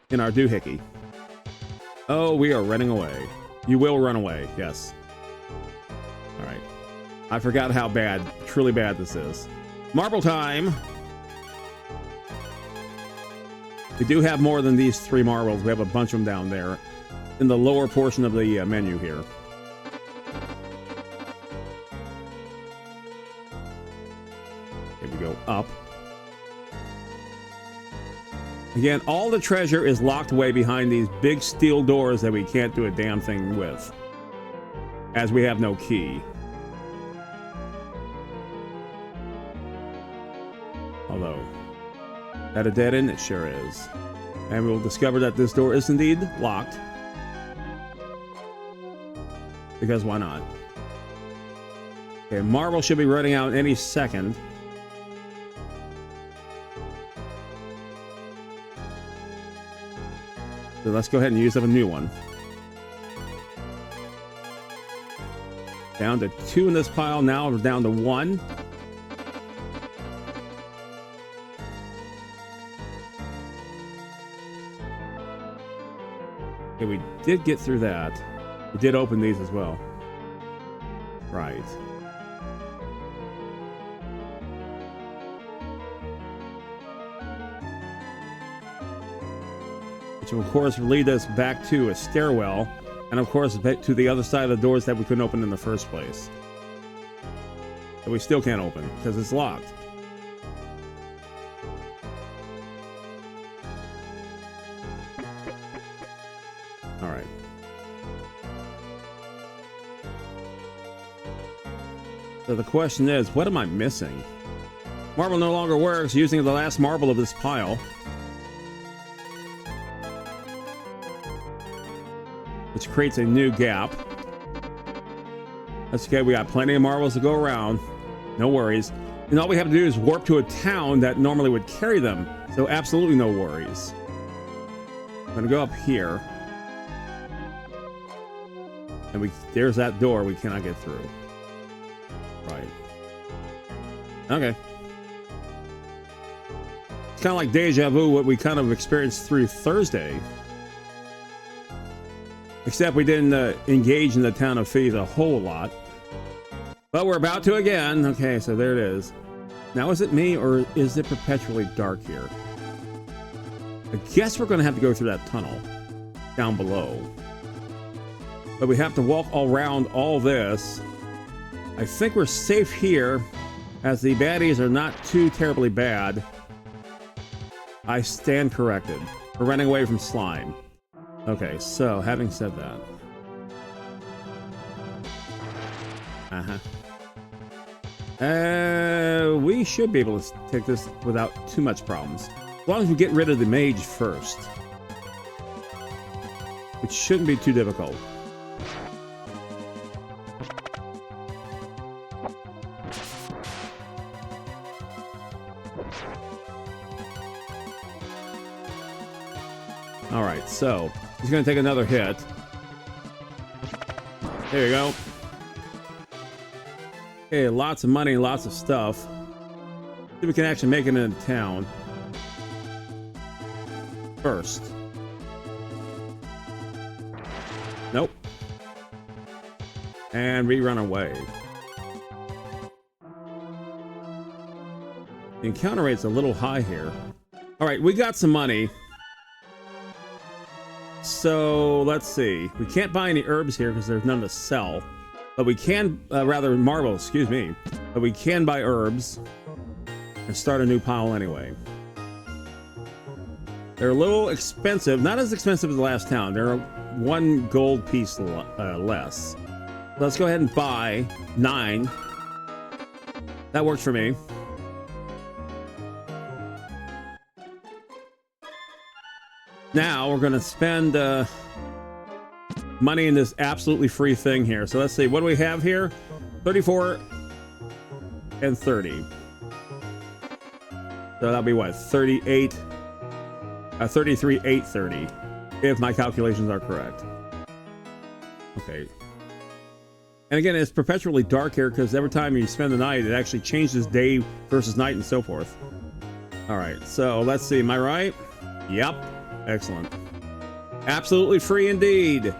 in our doohickey. Oh, we are running away. You will run away, yes. All right. I forgot how bad, truly bad this is. Marble time. We do have more than these 3 marbles. We have a bunch of them down there in the lower portion of the menu here. Here we go up. Again, all the treasure is locked away behind these big steel doors that we can't do a damn thing with, as we have no key. Although, at a dead end, it sure is. And we'll discover that this door is indeed locked. Because why not? Okay, marble should be running out any second. So let's go ahead and use up a new one. Down to 2 in this pile. Now we're down to 1. Okay, we did get through that. We did open these as well. Right. Which will, of course, lead us back to a stairwell, and of course back to the other side of the doors that we couldn't open in the first place. That we still can't open because it's locked. All right. So the question is, what am I missing? Marble no longer works. Using the last marble of this pile. Which creates a new gap. That's okay, we got plenty of marbles to go around. No worries. And all we have to do is warp to a town that normally would carry them. So absolutely no worries. I'm gonna go up here. And there's that door we cannot get through. Right. Okay. It's kind of like deja vu, what we kind of experienced through Thursday. Except we didn't engage in the town of thieves a whole lot. But we're about to again. Okay, so there it is. Now, is it me or is it perpetually dark here? I guess we're going to have to go through that tunnel down below. But we have to walk all around all this. I think we're safe here, as the baddies are not too terribly bad. I stand corrected. We're running away from slime. Okay, so having said that, we should be able to take this without too much problems, as long as we get rid of the mage first, which shouldn't be too difficult. All right, so he's going to take another hit. There you go. Okay, lots of money, lots of stuff. See if we can actually make it into town first. Nope. And we run away. The encounter rate's a little high here. All right, we got some money. So let's see. We can't buy any herbs here because there's none to sell. But we can, rather marbles, excuse me. But we can buy herbs and start a new pile anyway. They're a little expensive. Not as expensive as the last town. They're 1 gold piece less. Let's go ahead and buy 9. That works for me. Now we're going to spend money in this absolutely free thing here. So let's see, what do we have here? 34 and 30. So that'll be what? 38, 33, 830, if my calculations are correct. Okay. And again, it's perpetually dark here because every time you spend the night, it actually changes day versus night and so forth. All right, so let's see, am I right? Yep. Excellent. Absolutely free indeed. As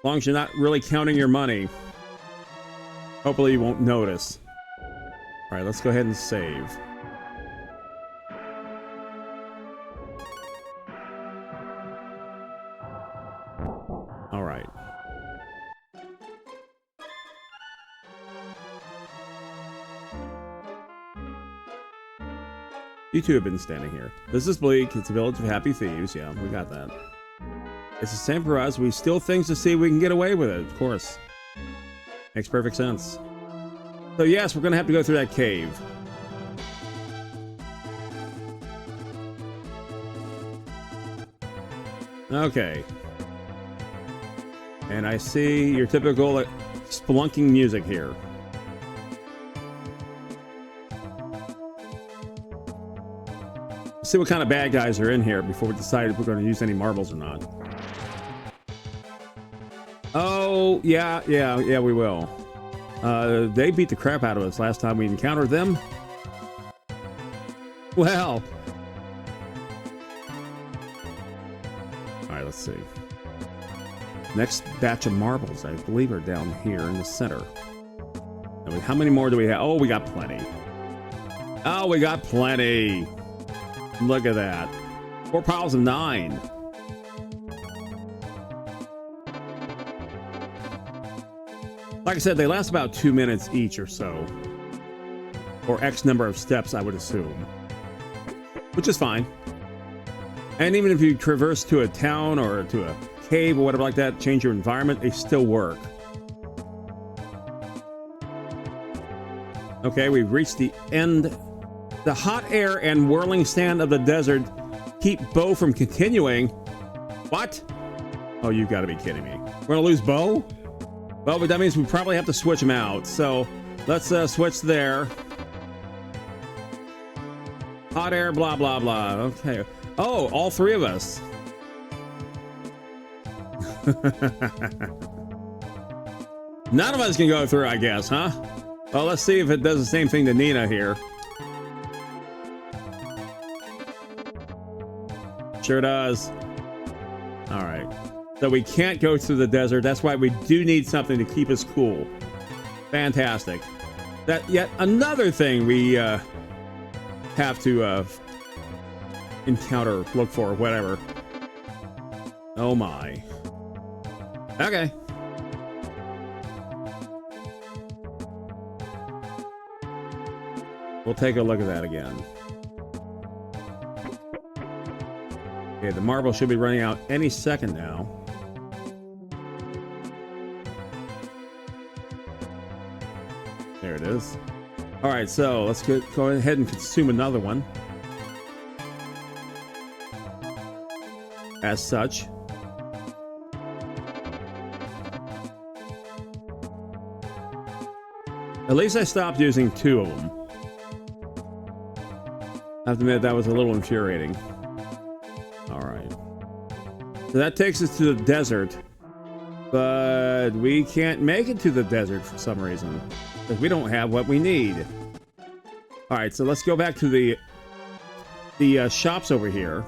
long as you're not really counting your money. Hopefully you won't notice. All right, let's go ahead and save. All right. You two have been standing here. This is Bleak. It's a village of happy thieves. Yeah, we got that. It's the same for us. We steal things to see if we can get away with it, of course. Makes perfect sense. So yes, we're going to have to go through that cave. Okay. And I see your typical spelunking music here. See what kind of bad guys are in here before we decide if we're going to use any marbles or not. Oh, yeah, we will. They beat the crap out of us last time we encountered them. Well. All right, let's see. Next batch of marbles, I believe, are down here in the center. I mean, how many more do we have? Oh, we got plenty. Oh, we got plenty. Look at that. 4 piles of 9. Like I said, they last about 2 minutes each or so. Or X number of steps, I would assume. Which is fine. And even if you traverse to a town or to a cave or whatever like that, change your environment, they still work. Okay, we've reached the end. The hot air and whirling sand of the desert keep Bo from continuing. What? Oh, you've got to be kidding me. We're going to lose Bo? Well, but that means we probably have to switch him out. So let's switch there. Hot air, blah, blah, blah. Okay. Oh, all 3 of us. None of us can go through, I guess, huh? Well, let's see if it does the same thing to Nina here. Sure does. All right. So we can't go through the desert. That's why we do need something to keep us cool. Fantastic. That yet another thing we have to encounter, look for, whatever. Oh my. Okay. We'll take a look at that again. Okay, the marble should be running out any second now. There it is. All right, so let's go ahead and consume another one. As such. At least I stopped using 2 of them. I have to admit that was a little infuriating. All right. So that takes us to the desert. But we can't make it to the desert for some reason. Because we don't have what we need. All right, so let's go back to the shops over here.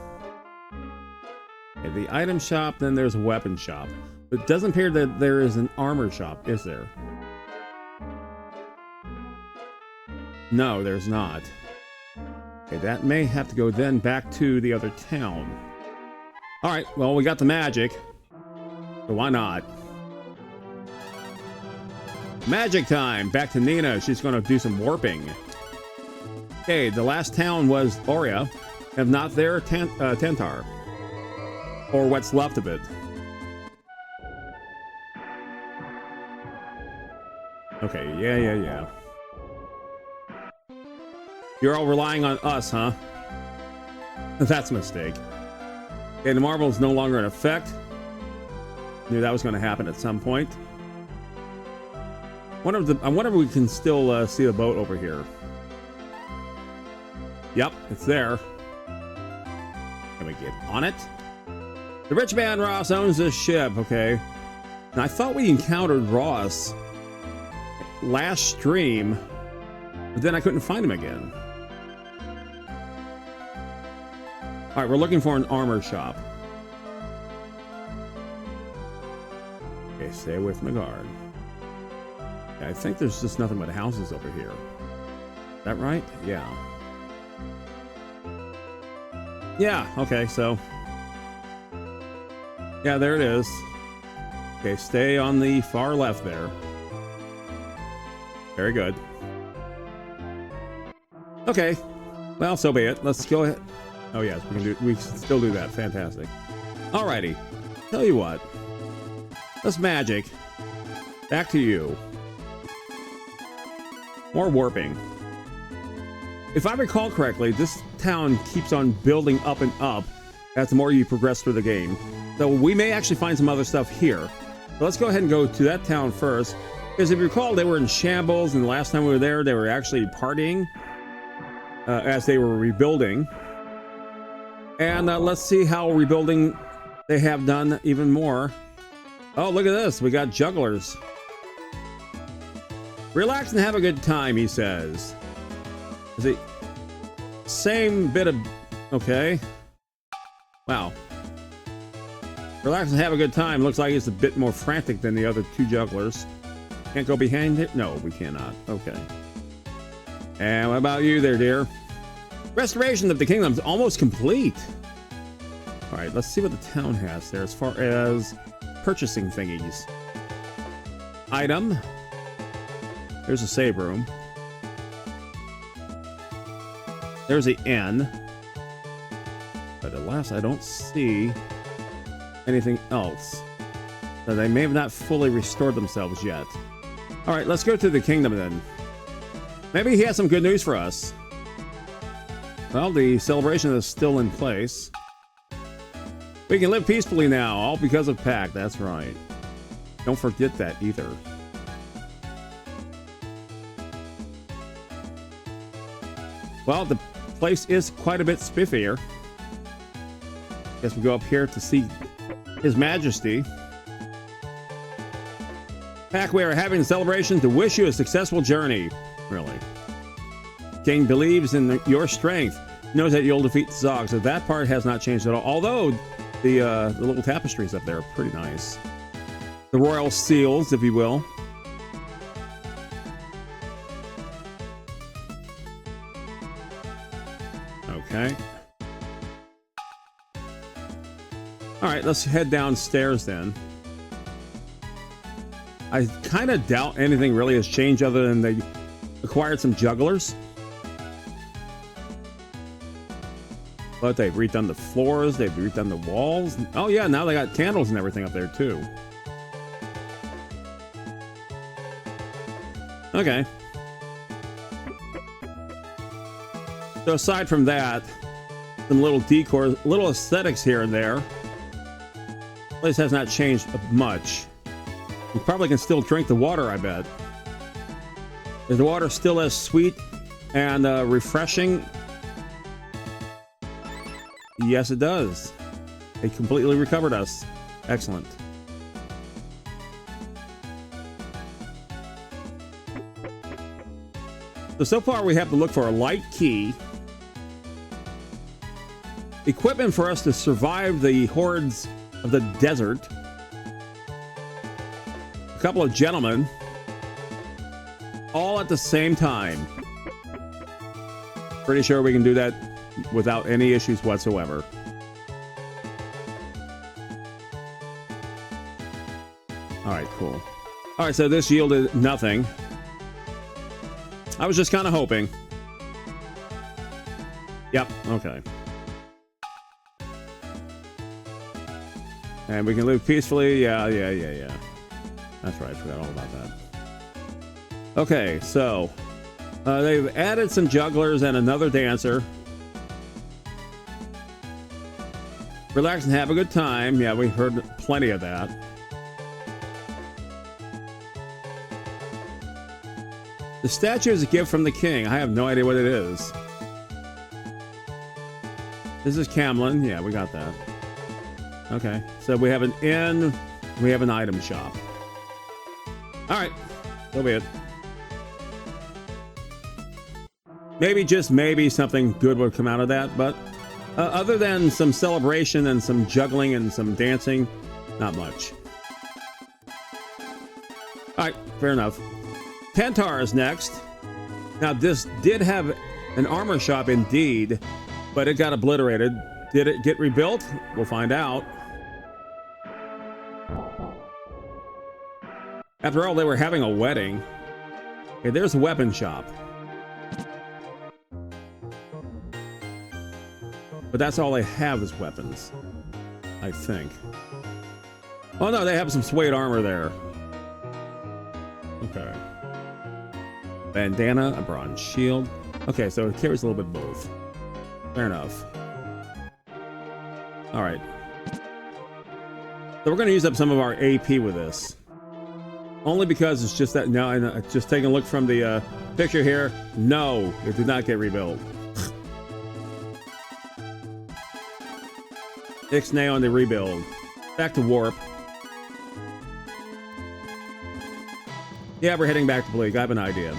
Okay, the item shop, then there's a weapon shop. But it doesn't appear that there is an armor shop, is there? No, there's not. Okay, that may have to go then back to the other town. All right, well, we got the magic, so why not? Magic time! Back to Nina. She's going to do some warping. Okay, the last town was Aurea. If not there, Tentar. Or what's left of it. Okay, yeah. You're all relying on us, huh? That's a mistake. Okay, the marble is no longer in effect. Knew that was going to happen at some point. I wonder if we can still see the boat over here. Yep, it's there. Can we get on it? The rich man Ross owns this ship, okay. Now, I thought we encountered Ross last stream, but then I couldn't find him again. All right, we're looking for an armor shop. Okay, stay away from the guard. I think there's just nothing but houses over here. Is that right? Yeah. Yeah, okay, so. Yeah, there it is. Okay, stay on the far left there. Very good. Okay. Well, so be it. Let's go ahead. Oh yes, we can still do that. Fantastic. Alrighty. Tell you what. Let's magic. Back to you. More warping. If I recall correctly, this town keeps on building up and up as the more you progress through the game. So we may actually find some other stuff here. So let's go ahead and go to that town first. Because if you recall, they were in shambles, and the last time we were there, they were actually partying as they were rebuilding. And let's see how rebuilding they have done even more. Oh, look at this. We got jugglers. Relax and have a good time, he says. Is it same bit of... Okay. Wow. Relax and have a good time. Looks like it's a bit more frantic than the other two jugglers. Can't go behind it? No, we cannot. Okay. And what about you there, dear? Restoration of the kingdom's almost complete. All right, let's see what the town has there as far as purchasing thingies. Item. There's a save room. There's the inn. But alas, I don't see anything else. So they may have not fully restored themselves yet. All right, let's go to the kingdom then. Maybe he has some good news for us. Well, the celebration is still in place. We can live peacefully now, all because of Pact. That's right. Don't forget that either. Well, the place is quite a bit spiffier. Guess we go up here to see His Majesty. Pack, we are having a celebration to wish you a successful journey. Really. King believes in your strength. Knows that you'll defeat the Zog, so that part has not changed at all. Although the little tapestries up there are pretty nice. The royal seals, if you will. Okay. All right, let's head downstairs then. I kind of doubt anything really has changed other than they acquired some jugglers. But they've redone the floors, they've redone the walls. Oh yeah, now they got candles and everything up there too. Okay. So aside from that, some little decor, little aesthetics here and there. The place has not changed much. You probably can still drink the water, I bet. Is the water still as sweet and refreshing? Yes, it does. It completely recovered us. Excellent. So far we have to look for a light key, equipment for us to survive the hordes of the desert, a couple of gentlemen, all at the same time. Pretty sure we can do that without any issues whatsoever. All right, cool. All right, so this yielded nothing. I was just kind of hoping. Yep, okay. And we can live peacefully. Yeah. That's right, I forgot all about that. Okay, so they've added some jugglers and another dancer. Relax and have a good time. Yeah, we've heard plenty of that. The statue is a gift from the king. I have no idea what it is. This is Camlin. Yeah, we got that. Okay, so we have an inn. We have an item shop. All right, so be it. Maybe, just maybe, something good would come out of that, but other than some celebration and some juggling and some dancing, not much. All right, fair enough. Pentar is next. Now, this did have an armor shop indeed, but it got obliterated. Did it get rebuilt? We'll find out. After all, they were having a wedding. Okay, there's a weapon shop. But that's all they have is weapons, I think. Oh no, they have some suede armor there. Okay. Bandana, a bronze shield. Okay, so it carries a little bit both. Fair enough. All right. So we're going to use up some of our AP with this. Only because it's just that, no, and just taking a look from the picture here, no, it did not get rebuilt. Ixnay on the rebuild. Back to warp. Yeah, we're heading back to Bleak. I have an idea.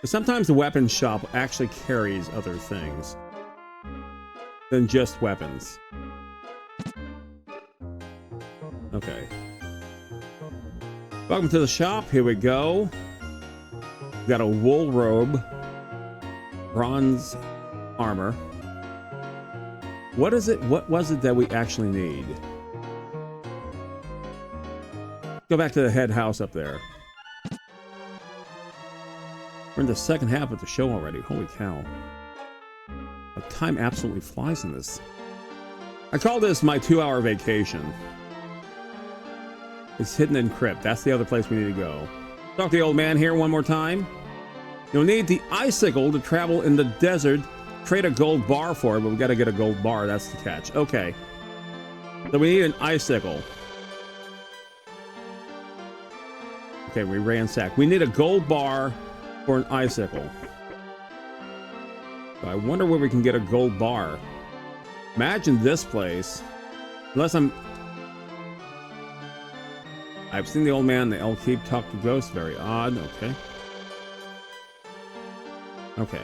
Sometimes the weapons shop actually carries other things than just weapons. Okay. Welcome to the shop. Here we go. We got a wool robe, bronze armor. What is it? What was it that we actually need? Go back to the head house up there. We're in the second half of the show already. Holy cow. The time absolutely flies in this. I call this my 2-hour vacation. It's hidden in Crypt. That's the other place we need to go. Talk to the old man here one more time. You'll need the icicle to travel in the desert. Trade a gold bar for it, but we got to get a gold bar. That's the catch. Okay. So we need an icicle. Okay, we ransack. We need a gold bar for an icicle. So I wonder where we can get a gold bar. Imagine this place. Unless I've seen the old man, the elk keep talk to ghosts. Very odd. Okay. Okay.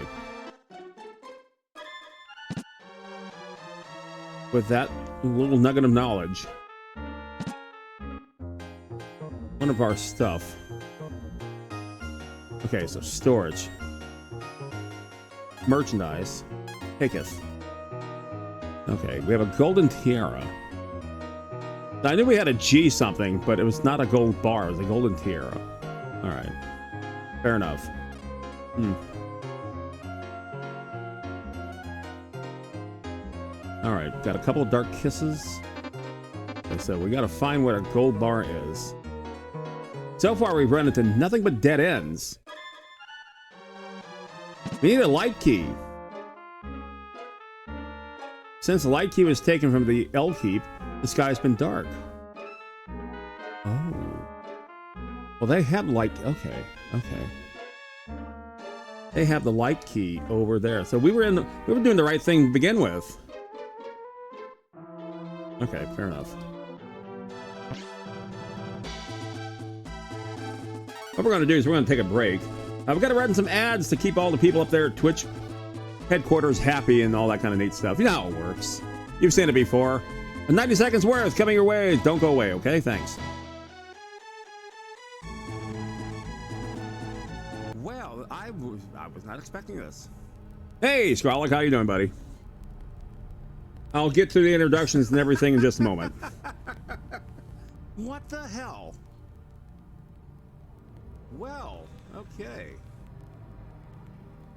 With that little nugget of knowledge, one of our stuff. Okay, so storage. Merchandise. Taketh. Okay, we have a golden tiara. I knew we had a G something, but it was not a gold bar. It was a golden tiara. Alright. Fair enough. Alright, got a couple of dark kisses. Okay, so we gotta find what a gold bar is. So far we've run into nothing but dead ends. We need a light key. Since the light key was taken from the elk heap, the sky's been dark. Oh. Well, they have light. Okay. They have the light key over there. So we were doing the right thing to begin with. Okay, fair enough. What we're going to do is we're going to take a break. We've got to run some ads to keep all the people up there at Twitch headquarters happy and all that kind of neat stuff. You know how it works. You've seen it before. 90 seconds worth coming your way. Don't go away, okay? Thanks. Well, I was not expecting this. Hey, Skralik, how you doing, buddy? I'll get to the introductions and everything in just a moment. What the hell? Well, okay.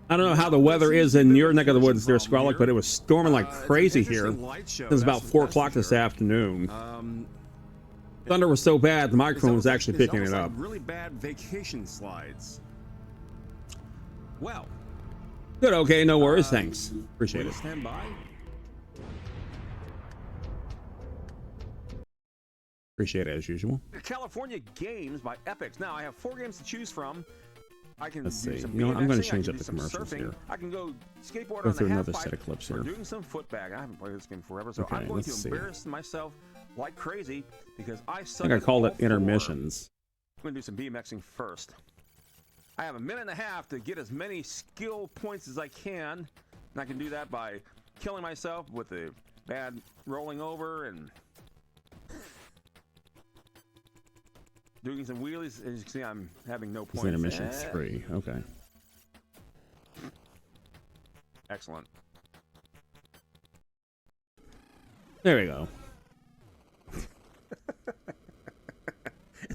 I don't know how the weather is in your neck of the woods there, Skralik, but it was storming like crazy here. It was about 4 o'clock this afternoon. Thunder was so bad, the microphone was actually picking it up. Really bad vacation slides. Well. Good, okay, no worries, thanks. Appreciate it. Stand by. Appreciate it as usual. California Games by Epics. Now I have 4 games to choose from. I can Let's see. You know what? I'm going to change up the commercials here. I can go skateboard go through another set of clips here. Doing some footbag. I haven't played this game forever, so okay, I'm going to embarrass myself like crazy because I suck. I think I called it intermissions. I'm going to do some BMXing first. I have a minute and a half to get as many skill points as I can, and I can do that by killing myself with the bad rolling over and doing some wheelies. As you can see, I'm having no points. Intermission 3. Okay. Excellent. There we go.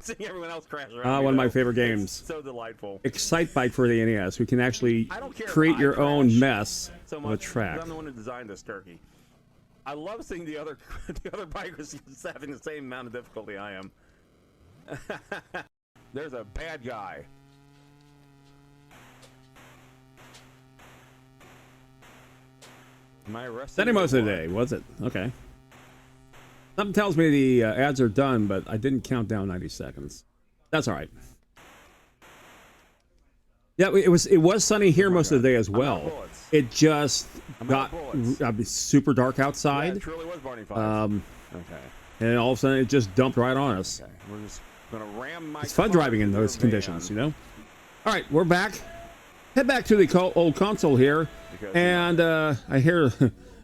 Seeing everyone else crash around. One of my favorite games. It's so delightful. Excite Bike for the NES. We can actually create your own mess so on a track. I'm the one who designed this turkey. I love seeing the other bikers having the same amount of difficulty I am. There's a bad guy. Am I arrested? Sunday most of the day, was it? Okay. Something tells me the ads are done, but I didn't count down 90 seconds. That's all right. Yeah, it was sunny here most of the day as well. It just got super dark outside. Yeah, it truly was Barney Five. Okay. And all of a sudden, it just dumped right on us. Okay. We're just gonna ram my. It's fun driving in those conditions, you know. All right, we're back. Head back to the old console here, and I hear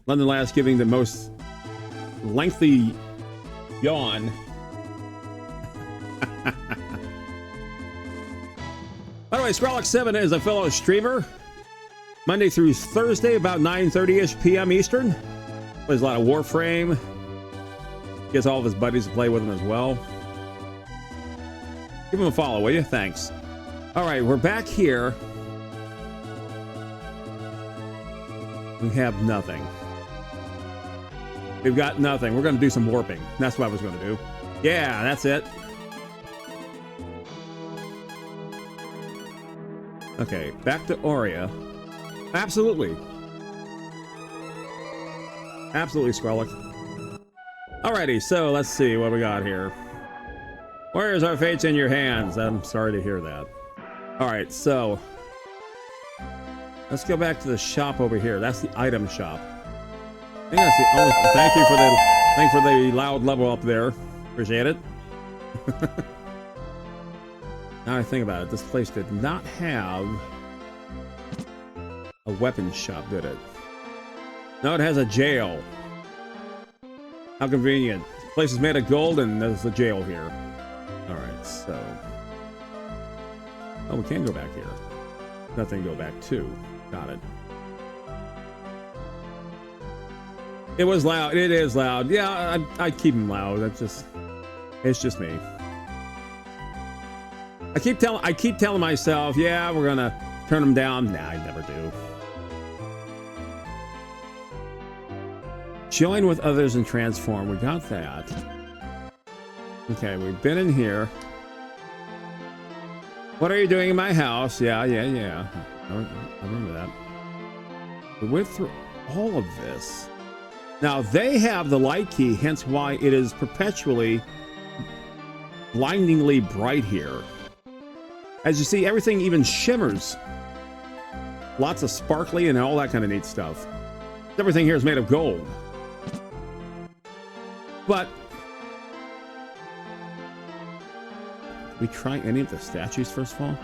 London Lass giving the most lengthy yawn. By the way, Skralik7 is a fellow streamer. Monday through Thursday, about 9:30ish p.m. Eastern. Plays a lot of Warframe. Gets all of his buddies to play with him as well. Give him a follow, will you? Thanks. All right, we're back here. We have nothing. We've got nothing. We're going to do some warping. That's what I was going to do. Yeah, that's it. Okay, back to Aurea. Absolutely. Absolutely, Skralik. Alrighty, so let's see what we got here. Where's our fates in your hands? I'm sorry to hear that. Alright, so let's go back to the shop over here. That's the item shop. I think that's the only. Thank you for the loud level up there. Appreciate it. Now I think about it, this place did not have a weapons shop, did it? No, it has a jail. How convenient. This place is made of gold and there's a jail here. Alright, so. Oh, we can go back here. Nothing to go back to. Got it. It was loud. It is loud. Yeah, I keep them loud. It's just me. I keep telling myself, yeah, we're gonna turn them down. Nah, I never do. Join with others and transform. We got that. Okay, we've been in here. What are you doing in my house? Yeah. I remember that. We went through all of this. Now, they have the light key, hence why it is perpetually blindingly bright here. As you see, everything even shimmers. Lots of sparkly and all that kind of neat stuff. Everything here is made of gold. But we try any of the statues first of all?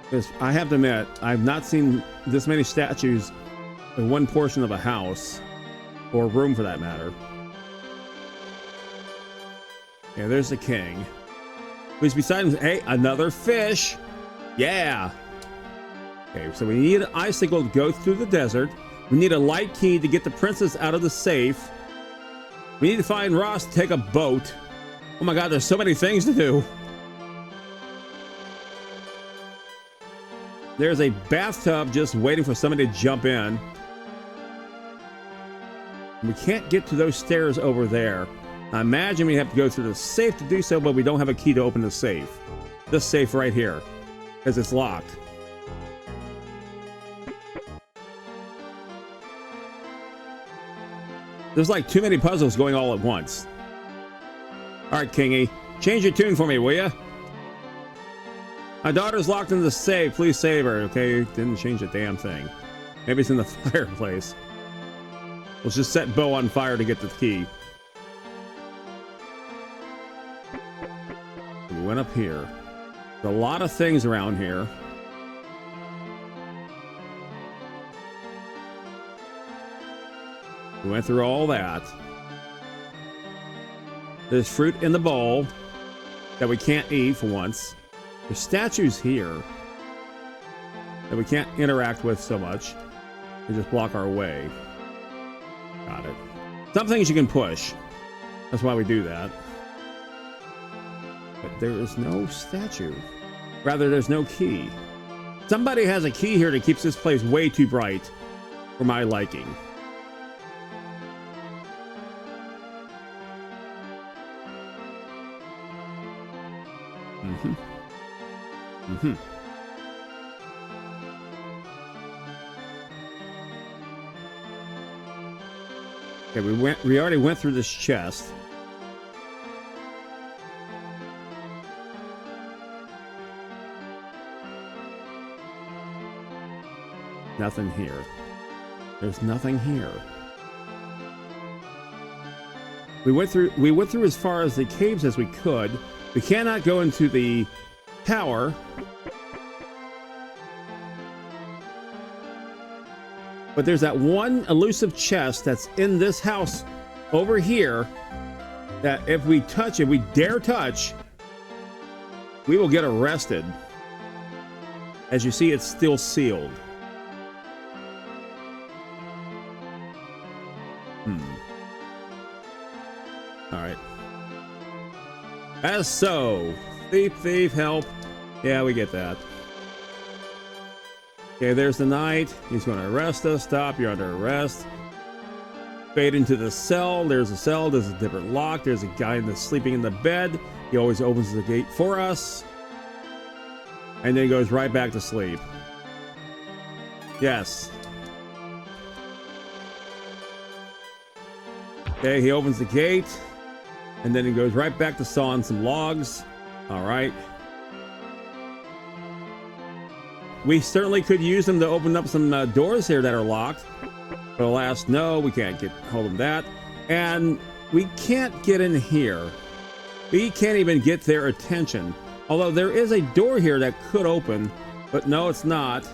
Because I have to admit, I've not seen this many statues in one portion of a house, or room for that matter. Yeah, there's the king. Who's beside him? Hey, another fish! Yeah! Okay, so we need an icicle to go through the desert. We need a light key to get the princess out of the safe. We need to find Ross to take a boat. Oh my god, there's so many things to do. There's a bathtub just waiting for somebody to jump in. We can't get to those stairs over there. I imagine we have to go through the safe to do so, but we don't have a key to open the safe. This safe right here, because it's locked. There's like too many puzzles going all at once. All right, Kingy, change your tune for me, will ya? My daughter's locked in the safe. Please save her. Okay, didn't change a damn thing. Maybe it's in the fireplace. Let's just set Bo on fire to get the key. We went up here. There's a lot of things around here. We went through all that. There's fruit in the bowl that we can't eat for once. There's statues here that we can't interact with so much. They just block our way. Got it. Some things you can push. That's why we do that. But there is no statue. Rather, there's no key. Somebody has a key here that keeps this place way too bright for my liking. Okay, we already went through this chest. Nothing here. There's nothing here. We went through as far as the caves as we could. We cannot go into the tower. But there's that one elusive chest that's in this house over here that if we touch it, we dare touch, we will get arrested. As you see, it's still sealed. All right. As so, thief, help. Yeah, we get that. Okay, there's the knight. He's going to arrest us. Stop, you're under arrest. Fade into the cell. There's a cell. There's a different lock. There's a guy that's sleeping in the bed. He always opens the gate for us. And then goes right back to sleep. Yes. Okay, he opens the gate. And then he goes right back to sawing some logs. All right. We certainly could use them to open up some doors here that are locked. But alas, no, we can't get hold of that. And we can't get in here. We can't even get their attention. Although there is a door here that could open, but no, it's not.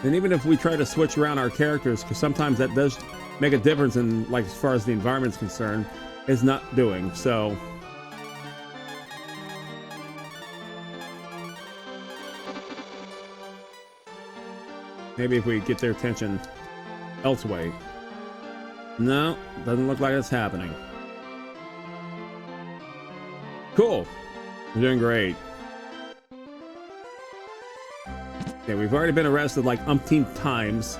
And even if we try to switch around our characters, because sometimes that does make a difference in, like, as far as the environment's concerned, it's not doing. So maybe if we get their attention elsewhere. No, doesn't look like it's happening. Cool. We're doing great. Okay, we've already been arrested like umpteen times.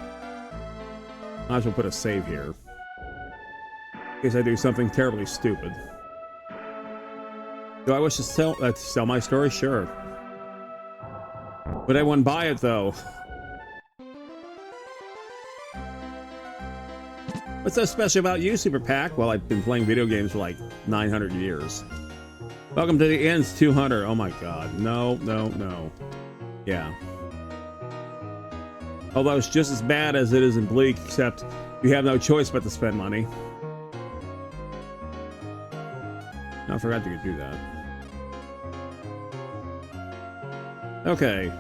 Might as well put a save here. In case I do something terribly stupid. Do I wish to sell my story? Sure. Would anyone buy it though? What's so special about you, Super Pack? Well, I've been playing video games for like 900 years. Welcome to the ends 200. Oh my god. No, no, no. Yeah. Although it's just as bad as it is in Bleak, except you have no choice but to spend money. No, I forgot you could do that. Okay.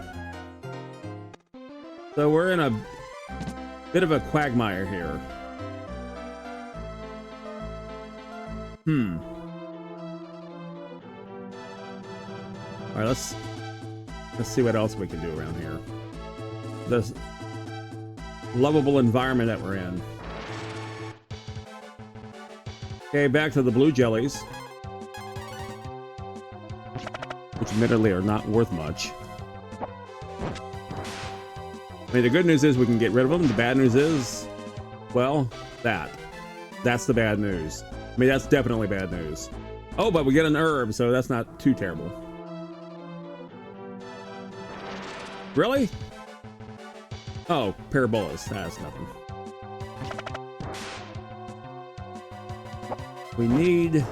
So we're in a bit of a quagmire here. All right, let's see what else we can do around here. This lovable environment that we're in. Okay, back to the blue jellies, which admittedly are not worth much. I mean, the good news is we can get rid of them. The bad news is, well, that's the bad news. I mean, that's definitely bad news. Oh, but we get an herb, so that's not too terrible. Really? Oh, parabolas. That's nothing. We need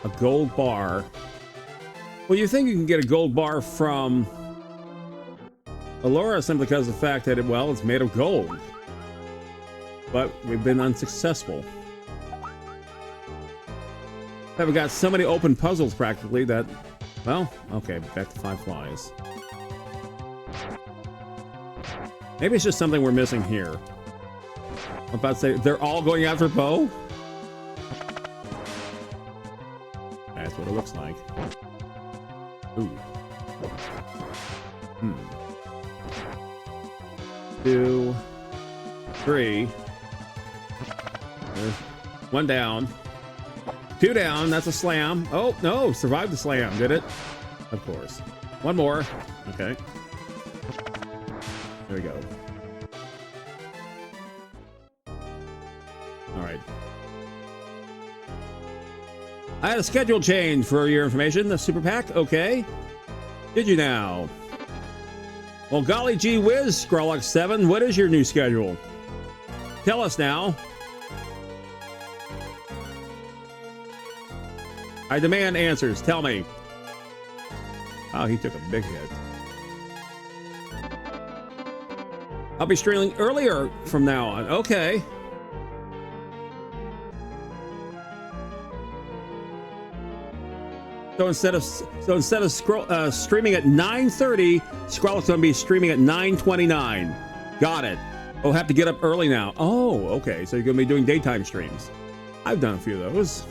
a gold bar. Well, you think you can get a gold bar from Allura simply because of the fact that it's made of gold. But we've been unsuccessful. We've got so many open puzzles practically that, well, okay, back to 5 flies. Maybe it's just something we're missing here. I'm about to say, they're all going after Poe? That's what it looks like. Ooh. 2, 3. There's 1 down. 2 down, that's a slam. Oh, no, survived the slam, did it? Of course. 1 more. Okay. There we go. All right. I had a schedule change for your information. The super pack, okay. Did you now? Well, golly gee whiz, Scrollox7, what is your new schedule? Tell us now. I demand answers. Tell me. Oh, he took a big hit. I'll be streaming earlier from now on. Okay. So instead of streaming at 9:30, Scrollock's gonna be streaming at 9:29. Got it. We'll have to get up early now. Oh, okay. So you're gonna be doing daytime streams. I've done a few of those.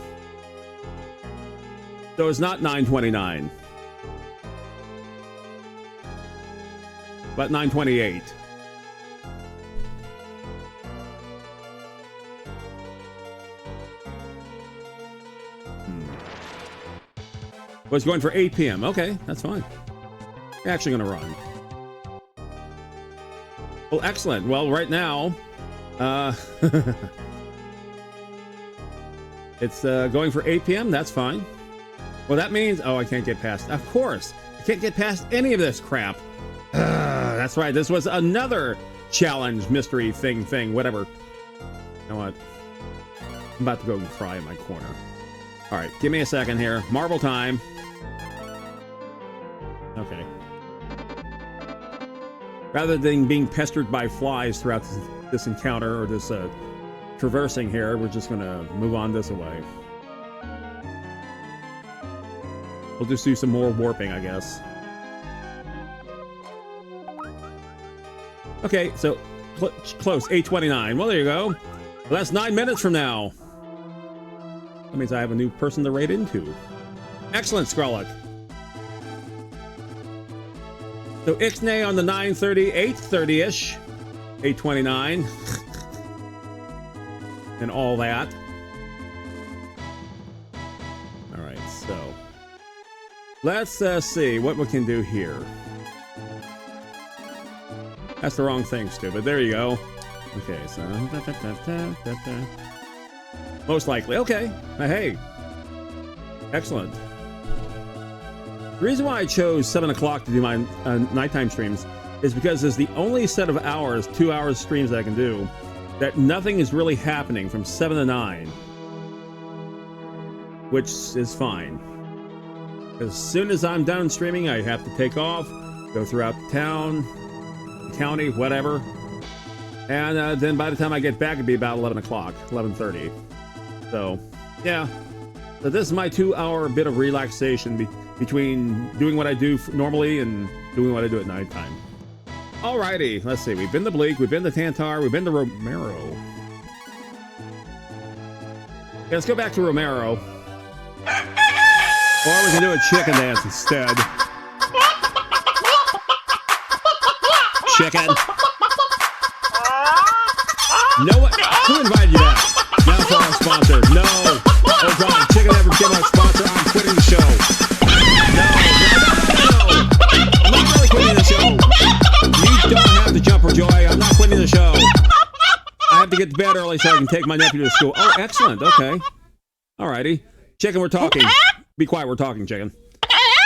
So it's not 9:29, but 9:28. Was going for 8 p.m. Okay, that's fine. You're actually going to run. Well, excellent. Well, right now, it's going for 8 p.m. That's fine. Well, that means, oh, I can't get past. Of course, I can't get past any of this crap. That's right. This was another challenge, mystery thing, whatever. You know what? I'm about to go and cry in my corner. All right, give me a second here. Marble time. Okay. Rather than being pestered by flies throughout this encounter or this traversing here, we're just gonna move on this way. We'll just do some more warping, I guess. Okay, so close, 8:29. Well, there you go. Well, that's 9 minutes from now. That means I have a new person to raid into. Excellent, Scrollock. So Ixnay on the 9:30, 8:30-ish, 8:29, and all that. All right, so let's see what we can do here. That's the wrong thing, stupid. There you go. Okay, so most likely. Okay. Hey. Excellent. The reason why I chose 7 o'clock to do my nighttime streams is because it's the only set of hours, 2 hours streams that I can do, that nothing is really happening from 7 to 9. Which is fine. As soon as I'm done streaming, I have to take off, go throughout the town, the county, whatever. And then by the time I get back, it'd be about 11 o'clock, 11:30. So, yeah. So this is my 2-hour bit of relaxation between doing what I do normally and doing what I do at nighttime. Alrighty, let's see. We've been to Bleak, we've been to Tantar, we've been to Romero. Yeah, let's go back to Romero. Or we can do a chicken dance instead. Chicken. No one. Who invited you back? Now for our sponsor. No. Oh God, chicken never became our sponsor. I'm quitting the show. No. I'm not really quitting the show. You don't have to jump for joy. I'm not quitting the show. I have to get to bed early so I can take my nephew to school. Oh, excellent. Okay. Alrighty. Chicken, we're talking. Be quiet, we're talking, Chicken.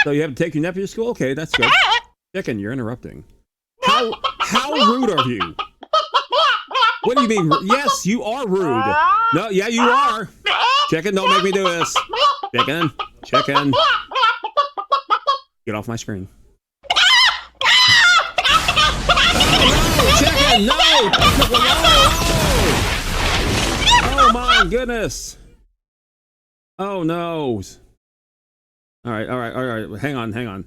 So you have to take your nephew to school? Okay, that's good. Chicken, you're interrupting. How rude are you? What do you mean? Yes, you are rude. No, yeah, you are. Chicken, don't make me do this. Chicken, chicken. Get off my screen. No, chicken, no! Oh my goodness. Oh no. All right. Hang on.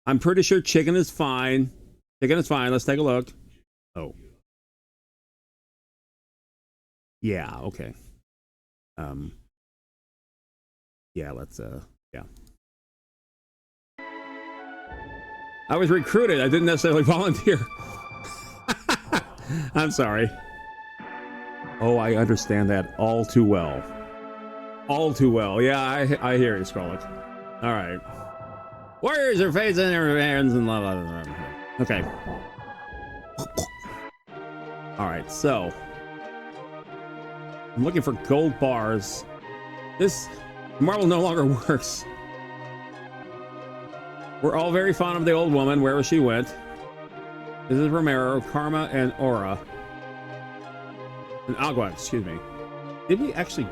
I'm pretty sure chicken is fine. Chicken is fine. Let's take a look. Oh. Yeah, okay. Yeah, let's yeah. I was recruited. I didn't necessarily volunteer. I'm sorry. Oh, I understand that all too well. All too well. Yeah, I hear you, Skrullik. All right. Warriors are facing their hands and blah, blah, blah, blah. Okay. All right, so I'm looking for gold bars. This marble no longer works. We're all very fond of the old woman, wherever she went. This is Romero, Karma, and Aura. And Agua, excuse me. Did we actually...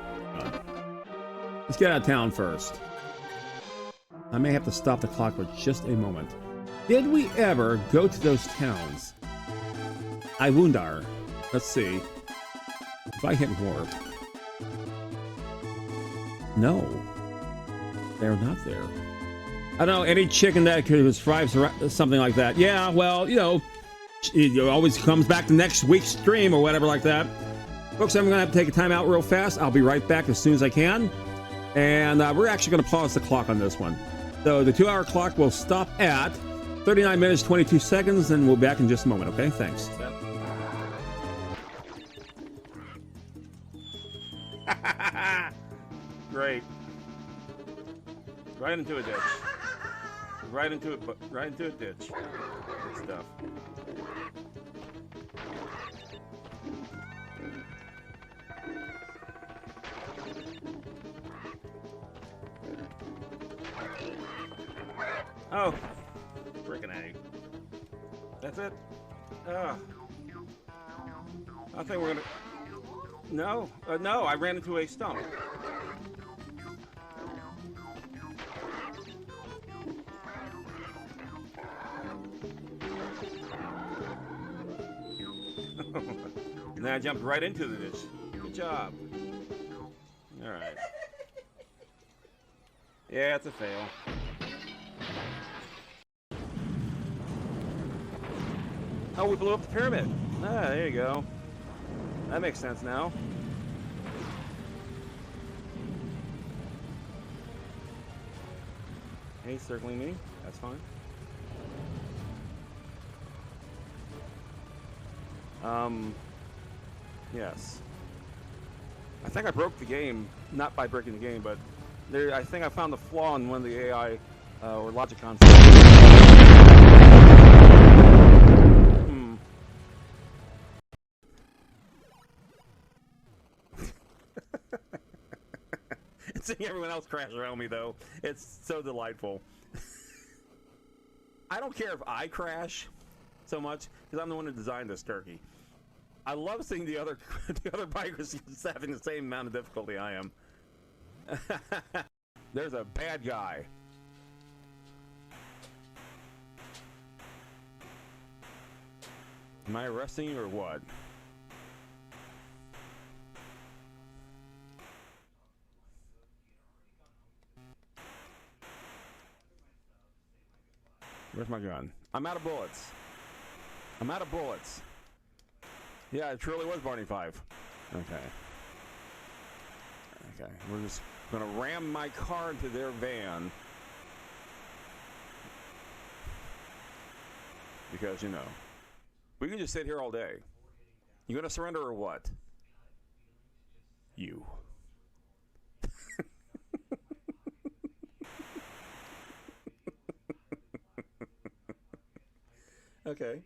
let's get out of town first. I may have to stop the clock for just a moment. Did we ever go to those towns? Iwundar. Let's see. If I hit warp. No. They're not there. I don't know, any chicken that could survive something like that. Yeah, well, you know, it always comes back to next week's stream or whatever like that. Folks, I'm going to have to take a time out real fast. I'll be right back as soon as I can. And we're actually going to pause the clock on this one. So the 2-hour clock will stop at 39 minutes, 22 seconds, and we'll be back in just a moment, okay? Thanks. Great. Right into a ditch. Right into a ditch. Good stuff. Oh, frickin' egg. That's it? I think we're gonna... No, no, I ran into a stump. And then I jumped right into the ditch. Good job. All right. Yeah, it's a fail. Oh, we blew up the pyramid. Ah, there you go. That makes sense now. Hey, circling me. That's fine. Yes. I think I broke the game, not by breaking the game, but I think I found the flaw in one of the AI or logic concepts. Seeing everyone else crash around me, though, it's so delightful. I don't care if I crash so much, because I'm the one who designed this turkey. I love seeing the other bikers having the same amount of difficulty I am. There's a bad guy. Am I arresting you or what? Where's my gun? I'm out of bullets. I'm out of bullets. Yeah, it truly was Barney 5. Okay. Okay, we're just gonna ram my car into their van. Because, you know, we can just sit here all day. You gonna surrender or what? You. Okay.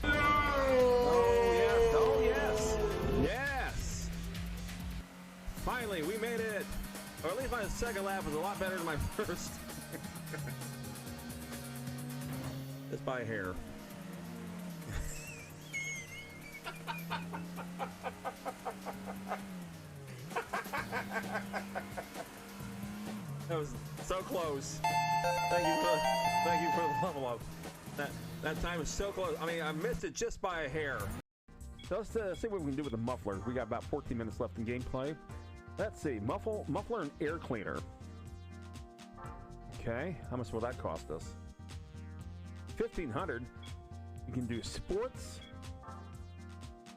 Oh, yes. Oh, yes. Yes. Finally, we made it. Or at least my second lap was a lot better than my first. Just by a hair. That was so close. Thank you for the level up. That time is so close. I mean, I missed it just by a hair. So let's see what we can do with the muffler. We got about 14 minutes left in gameplay. Let's see, muffler and air cleaner. Okay, how much will that cost us? 1,500. You can do sports,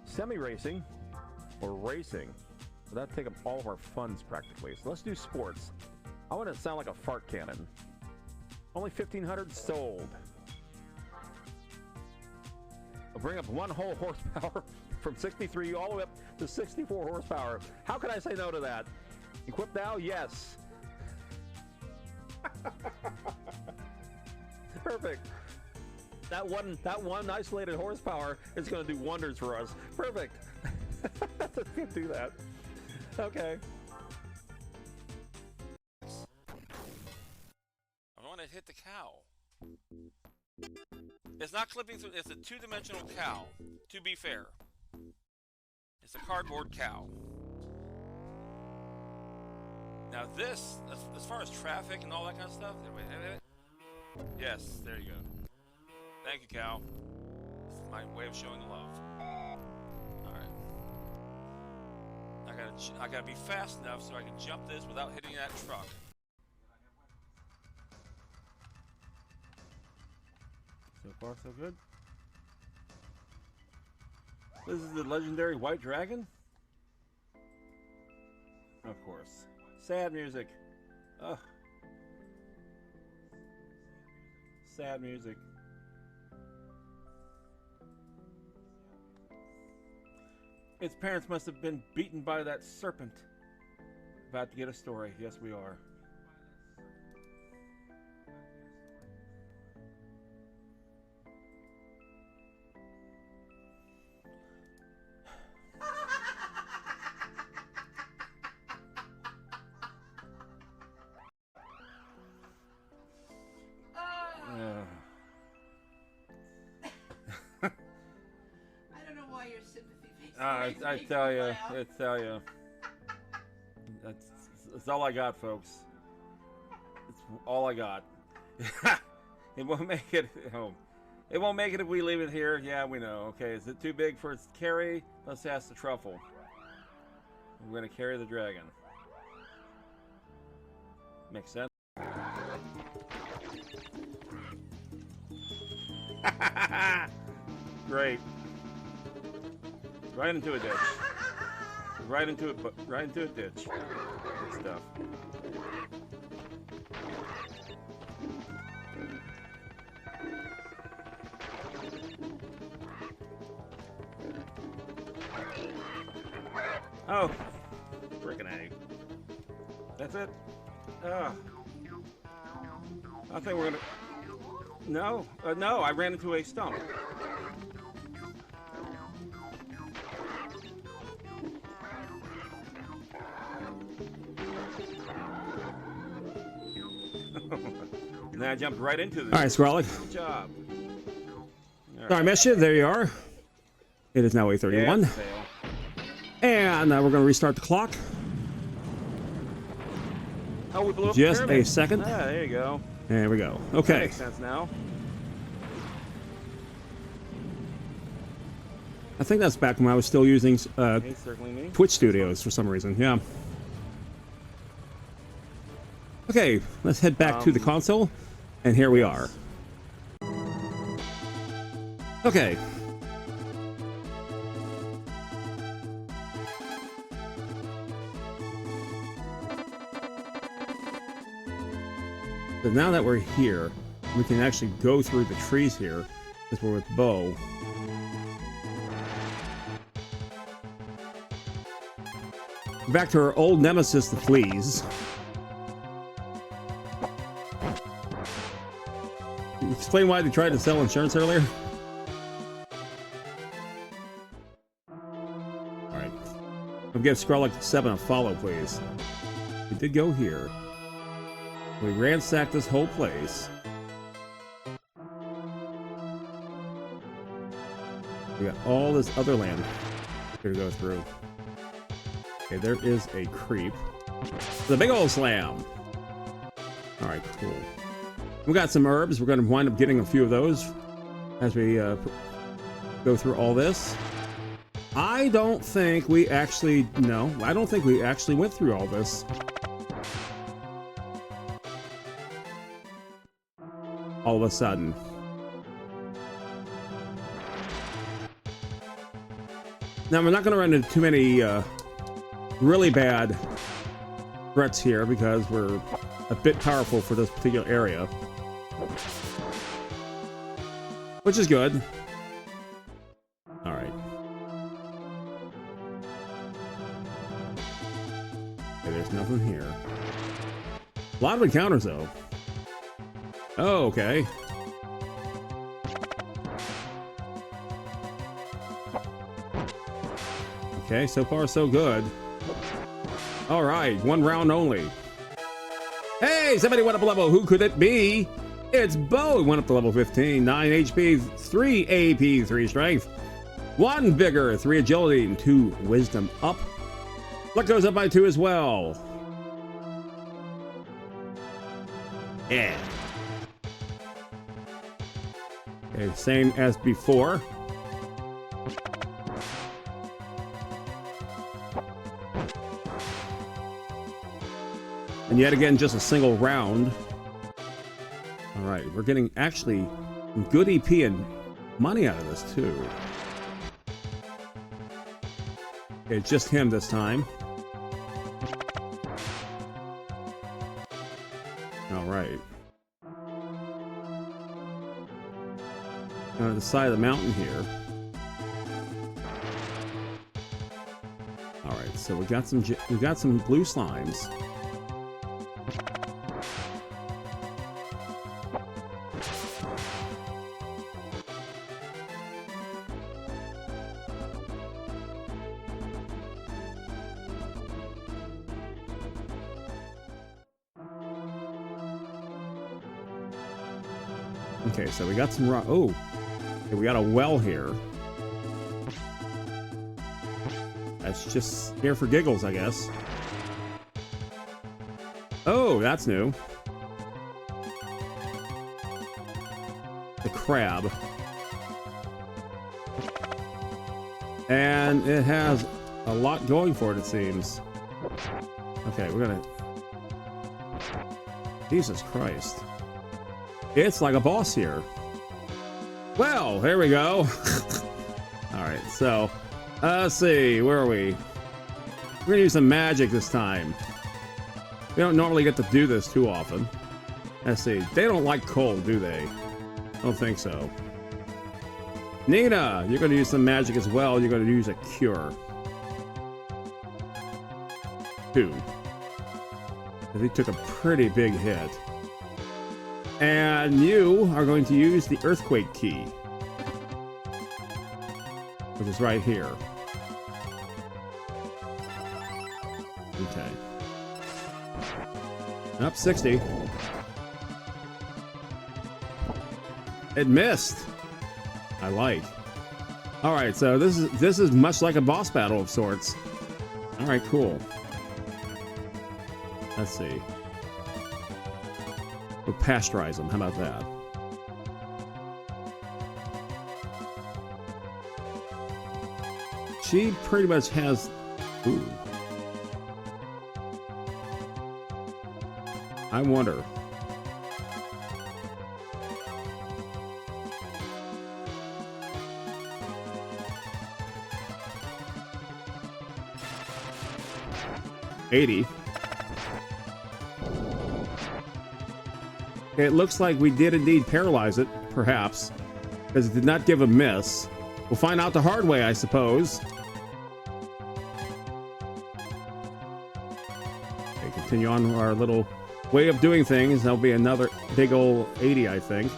semi-racing, or racing. So that'd take up all of our funds practically. So let's do sports. I want it to sound like a fart cannon. Only 1,500 sold. I'll bring up one whole horsepower from 63 all the way up to 64 horsepower. How can I say no to that? Equipped now? Yes. Perfect. That one isolated horsepower is going to do wonders for us. Perfect. Let's do that. Okay. I want to hit the cow. It's not clipping through. It's a two-dimensional cow. To be fair, it's a cardboard cow. Now this, as far as traffic and all that kind of stuff. Wait. Yes, there you go. Thank you, cow. This is my way of showing love. All right. I gotta be fast enough so I can jump this without hitting that truck. So far, so good. This is the legendary White Dragon? Of course. Sad music. Ugh. Sad music. Its parents must have been beaten by that serpent. About to get a story. Yes, we are. I tell you, that's all I got, folks. It's all I got. It won't make it home. It won't make it if we leave it here. Yeah, we know. Okay, is it too big for its carry? Let's ask the truffle. We're gonna carry the dragon. Makes sense. Great. Right into a ditch. Right into a ditch. Good stuff. Oh, frickin' A. That's it. I think we're gonna. No, no, I ran into a stump. And then I jumped right into this. All right, Squally. Good job. All Sorry, I missed you. There you are. It is now 8:31. And we're going to restart the clock. Oh, we blew up Just the pyramid. a second. Ah, there you go. There we go. That Okay. makes sense now. I think that's back when I was still using Hey, circling me. Twitch Studios for some reason. Yeah. Okay, let's head back to the console. And here we are. Okay. So now that we're here, we can actually go through the trees here, because we're with Bo. Back to our old nemesis, the fleas. Explain why they tried to sell insurance earlier? Alright. I'll give Scarlet 7 a follow, please. We did go here. We ransacked this whole place. We got all this other land here to go through. Okay, there is a creep. The big old slam. Alright, cool. We got some herbs. We're going to wind up getting a few of those as we go through all this. I don't think we actually... No, I don't think we actually went through all this. All of a sudden. Now, we're not going to run into too many really bad threats here because we're a bit powerful for this particular area. Which is good. Alright. Okay, there's nothing here. A lot of encounters, though. Oh, okay. Okay, so far so good. Alright, one round only. Hey, somebody went up a level. Who could it be? It's Bo. He went up to level 15. 9 HP, 3 AP, 3 strength, 1 vigor, 3 agility, and 2 wisdom up. Luck goes up by 2 as well. Yeah. Okay, same as before. And yet again, just a single round. All right, we're getting actually good EP and money out of this too. Okay, just him this time. All right. On the side of the mountain here. All right, so we got some blue slimes. Okay, so we got some rock. Oh, okay, we got a well here. That's just here for giggles, I guess. Oh, that's new. The crab. And it has a lot going for it, it seems. Okay, we're gonna... Jesus Christ. It's like a boss here. Well, here we go. Alright, so let's see, where are we? We're gonna use some magic this time. We don't normally get to do this too often. Let's see, they don't like cold, do they? I don't think so. Nina, you're gonna use some magic as well. You're gonna use a cure. 2. He took a pretty big hit. And you are going to use the earthquake key, which is right here. Okay. Up 60. It missed. I like. All right, so this is much like a boss battle of sorts. All right, cool. Let's see. We'll pasteurize them. How about that? She pretty much has... Ooh. I wonder. 80. Okay, it looks like we did indeed paralyze it, perhaps, because it did not give a miss. We'll find out the hard way, I suppose. Okay, continue on our little way of doing things. That'll be another big old 80, I think.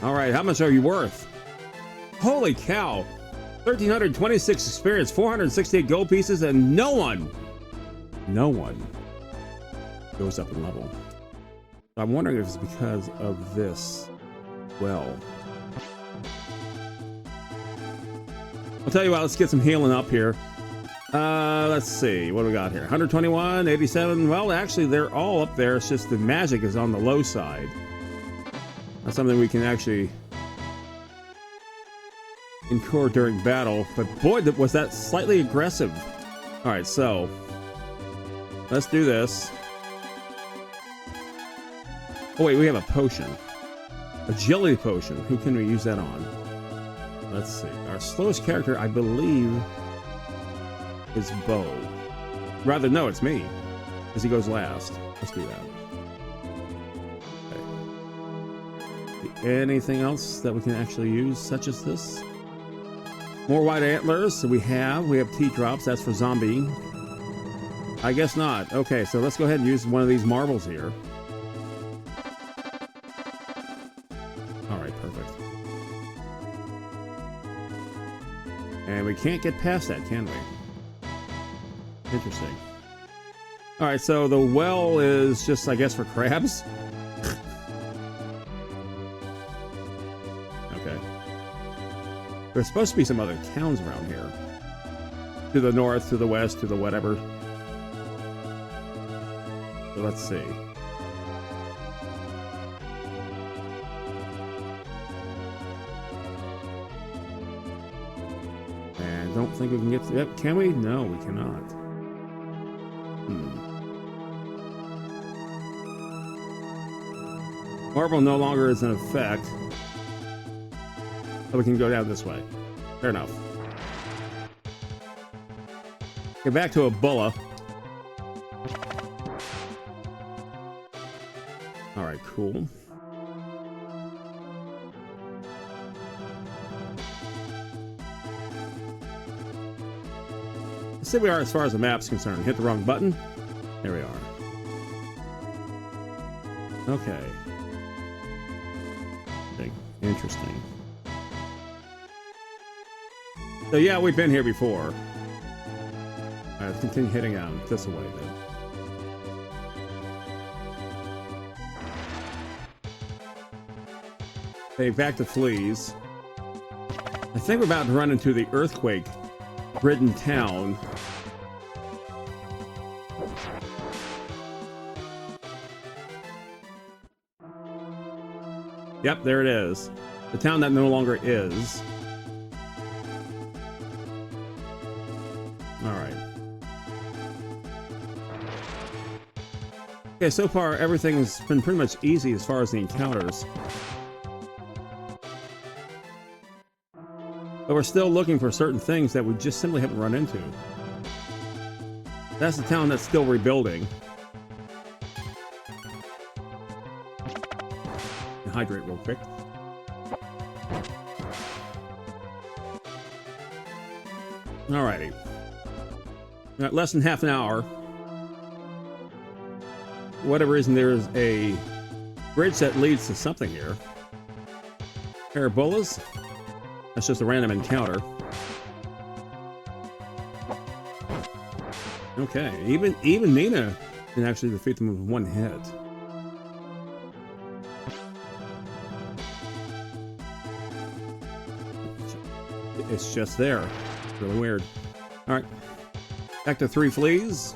All right, how much are you worth? Holy cow! 1,326 experience, 468 gold pieces, and no one goes up in level. I'm wondering if it's because of this. Well, I'll tell you what, let's get some healing up here. Let's see, what do we got here? 121, 87. Well, actually, they're all up there. It's just the magic is on the low side. That's something we can actually incur during battle, but boy, was that slightly aggressive. All right, so let's do this. Oh wait, we have a potion, agility potion. Who can we use that on? Let's see. Our slowest character, I believe, is Bo. Rather, no, it's me, because he goes last. Let's do that. Okay. Anything else that we can actually use, such as this? More white antlers. So we have T-drops. That's for zombie. I guess not. Okay, so let's go ahead and use one of these marbles here. All right, perfect. And we can't get past that, can we? Interesting. All right, so the well is just, I guess, for crabs. There's supposed to be some other towns around here. To the north, to the west, to the whatever. So let's see. And I don't think we can get to that. Can we? No, we cannot. Marble no longer is in effect. So we can go down this way. Fair enough. Get back to Ebola. All right, cool. Let's see where we are as far as the map's concerned. Hit the wrong button. There we are. Okay. Interesting. So yeah, we've been here before. All right, let's continue heading out this way then. Okay, back to fleas. I think we're about to run into the earthquake-ridden town. Yep, there it is. The town that no longer is. Okay, so far everything's been pretty much easy as far as the encounters. But we're still looking for certain things that we just simply haven't run into. That's the town that's still rebuilding. Hydrate real quick. Alrighty. Got less than half an hour. For whatever reason, there's a bridge that leads to something here. Parabolas? That's just a random encounter. Okay, even Nina can actually defeat them with one hit. It's just there. Really weird. All right, back to 3 fleas.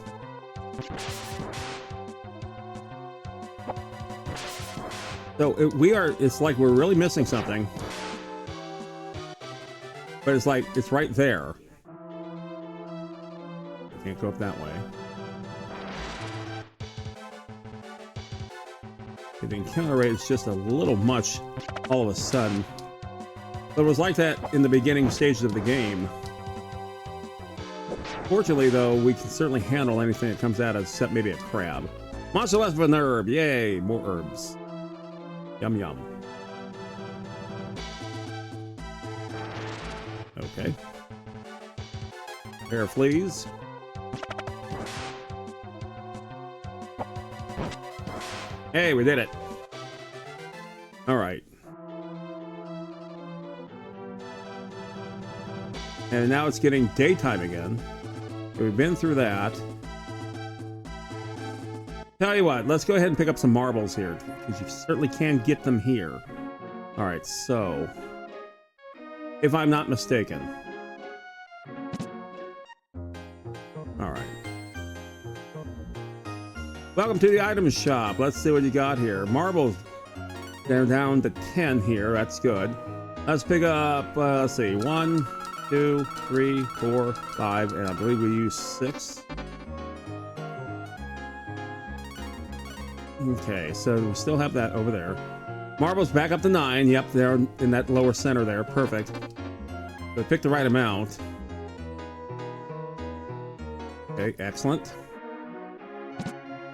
So it's like we're really missing something. But it's like, it's right there. I can't go up that way. The encounter rate is just a little much all of a sudden. But it was like that in the beginning stages of the game. Fortunately, though, we can certainly handle anything that comes at us, except maybe a crab. Monster left with an herb. Yay, more herbs. Yum, yum. Okay. Pair of fleas. Hey, we did it. All right. And now it's getting daytime again. We've been through that. Tell you what, let's go ahead and pick up some marbles here, because you certainly can get them here. All right, so if I'm not mistaken. All right. Welcome to the item shop. Let's see what you got here. Marbles, they're down to 10 here. That's good. Let's pick up, let's see, 1, 2, 3, 4, 5, and I believe we use 6. Okay, so we still have that over there. Marbles back up to 9. Yep, they're in that lower center there. Perfect. So pick the right amount. Okay, excellent.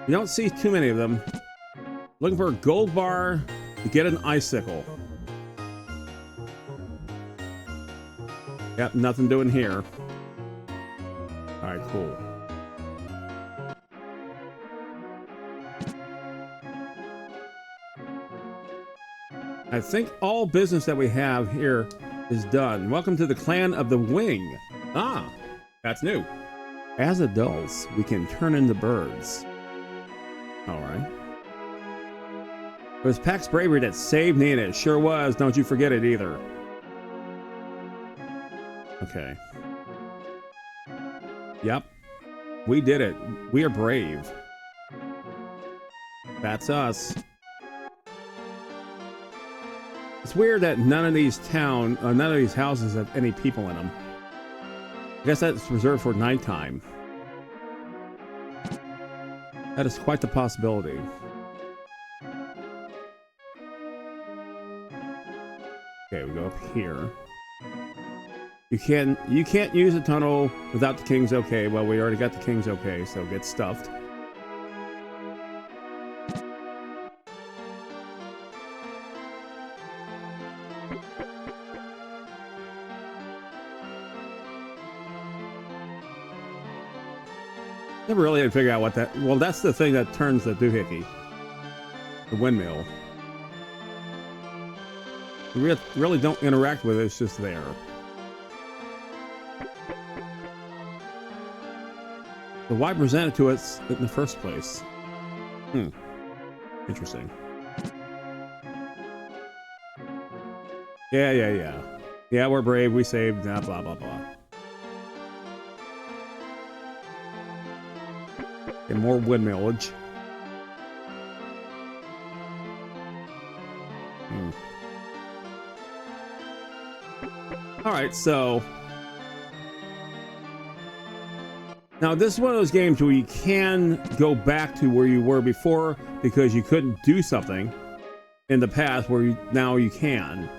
You don't see too many of them. Looking for a gold bar to get an icicle. Yep, nothing doing here. Alright, cool. I think all business that we have here is done. Welcome to the clan of the wing. Ah, that's new. As adults, we can turn into birds. Alright. It was Pax bravery that saved Nina. It sure was. Don't you forget it either. Okay. Yep. We did it. We are brave. That's us. It's weird that none of these houses have any people in them. I guess that's reserved for nighttime. That is quite the possibility. Okay, we go up here. You can't use a tunnel without the king's okay. Well, we already got the king's okay, so get stuffed. Never really had to figure out what that... Well, that's the thing that turns the doohickey. The windmill. We really don't interact with it, it's just there. So why present it to us in the first place? Interesting. Yeah. Yeah, we're brave, we saved, blah, blah, blah. And more windmillage. Alright, so... Now, this is one of those games where you can go back to where you were before because you couldn't do something in the past where now you can.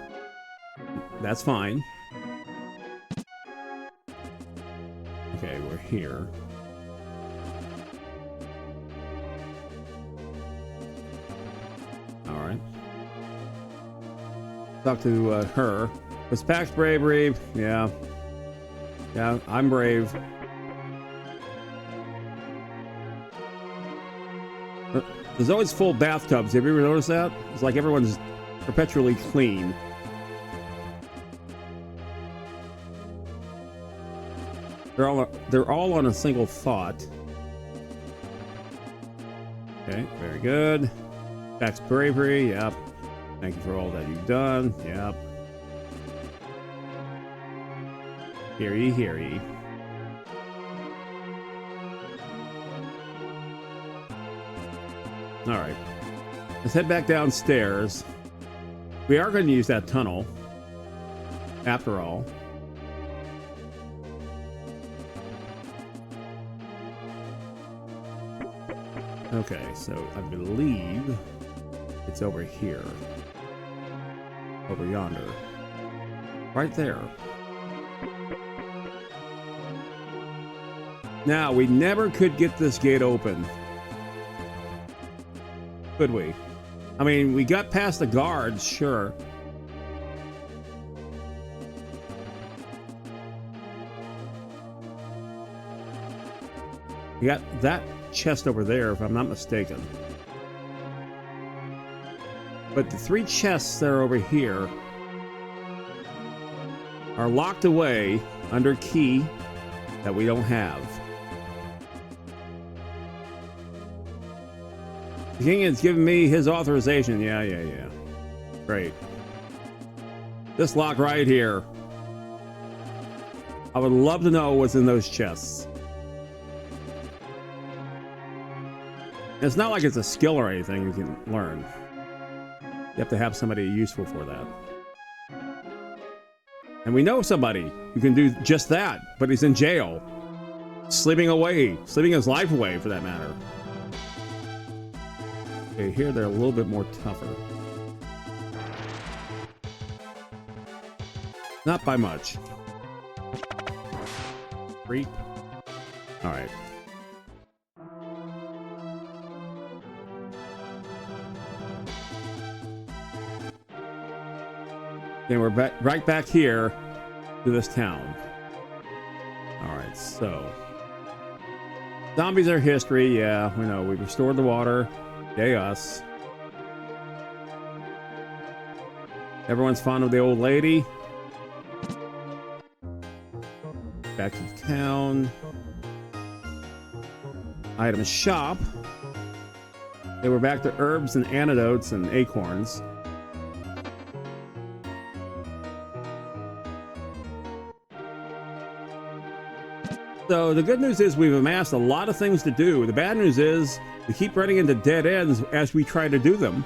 That's fine. Okay, we're here. Alright. Talk to her. Was Pax bravery? Yeah. Yeah, I'm brave. There's always full bathtubs. Have you ever noticed that? It's like everyone's perpetually clean. They're all on a single thought. Okay, very good. Pax bravery, yep. Thank you for all that you've done, yep. Hear ye, hear ye. All right, let's head back downstairs. We are going to use that tunnel, after all. Okay, so I believe It's over here. Over yonder. Right there. Now, we never could get this gate open. Could we? I mean, we got past the guards, sure. We got that chest over there, if I'm not mistaken. But the 3 chests that are over here are locked away under key that we don't have. The king has given me his authorization. Yeah. Great. This lock right here. I would love to know what's in those chests. It's not like it's a skill or anything you can learn. You have to have somebody useful for that. And we know somebody who can do just that, but he's in jail. Sleeping his life away for that matter. Okay, here they're a little bit more tougher. Not by much. Creep. Alright. And we're right back here to this town. Alright, so. Zombies are history, yeah, we know. We restored the water. Yay us. Everyone's fond of the old lady. Back to town. Item shop. They were back to herbs and antidotes and acorns. So the good news is we've amassed a lot of things to do. The bad news is we keep running into dead ends as we try to do them.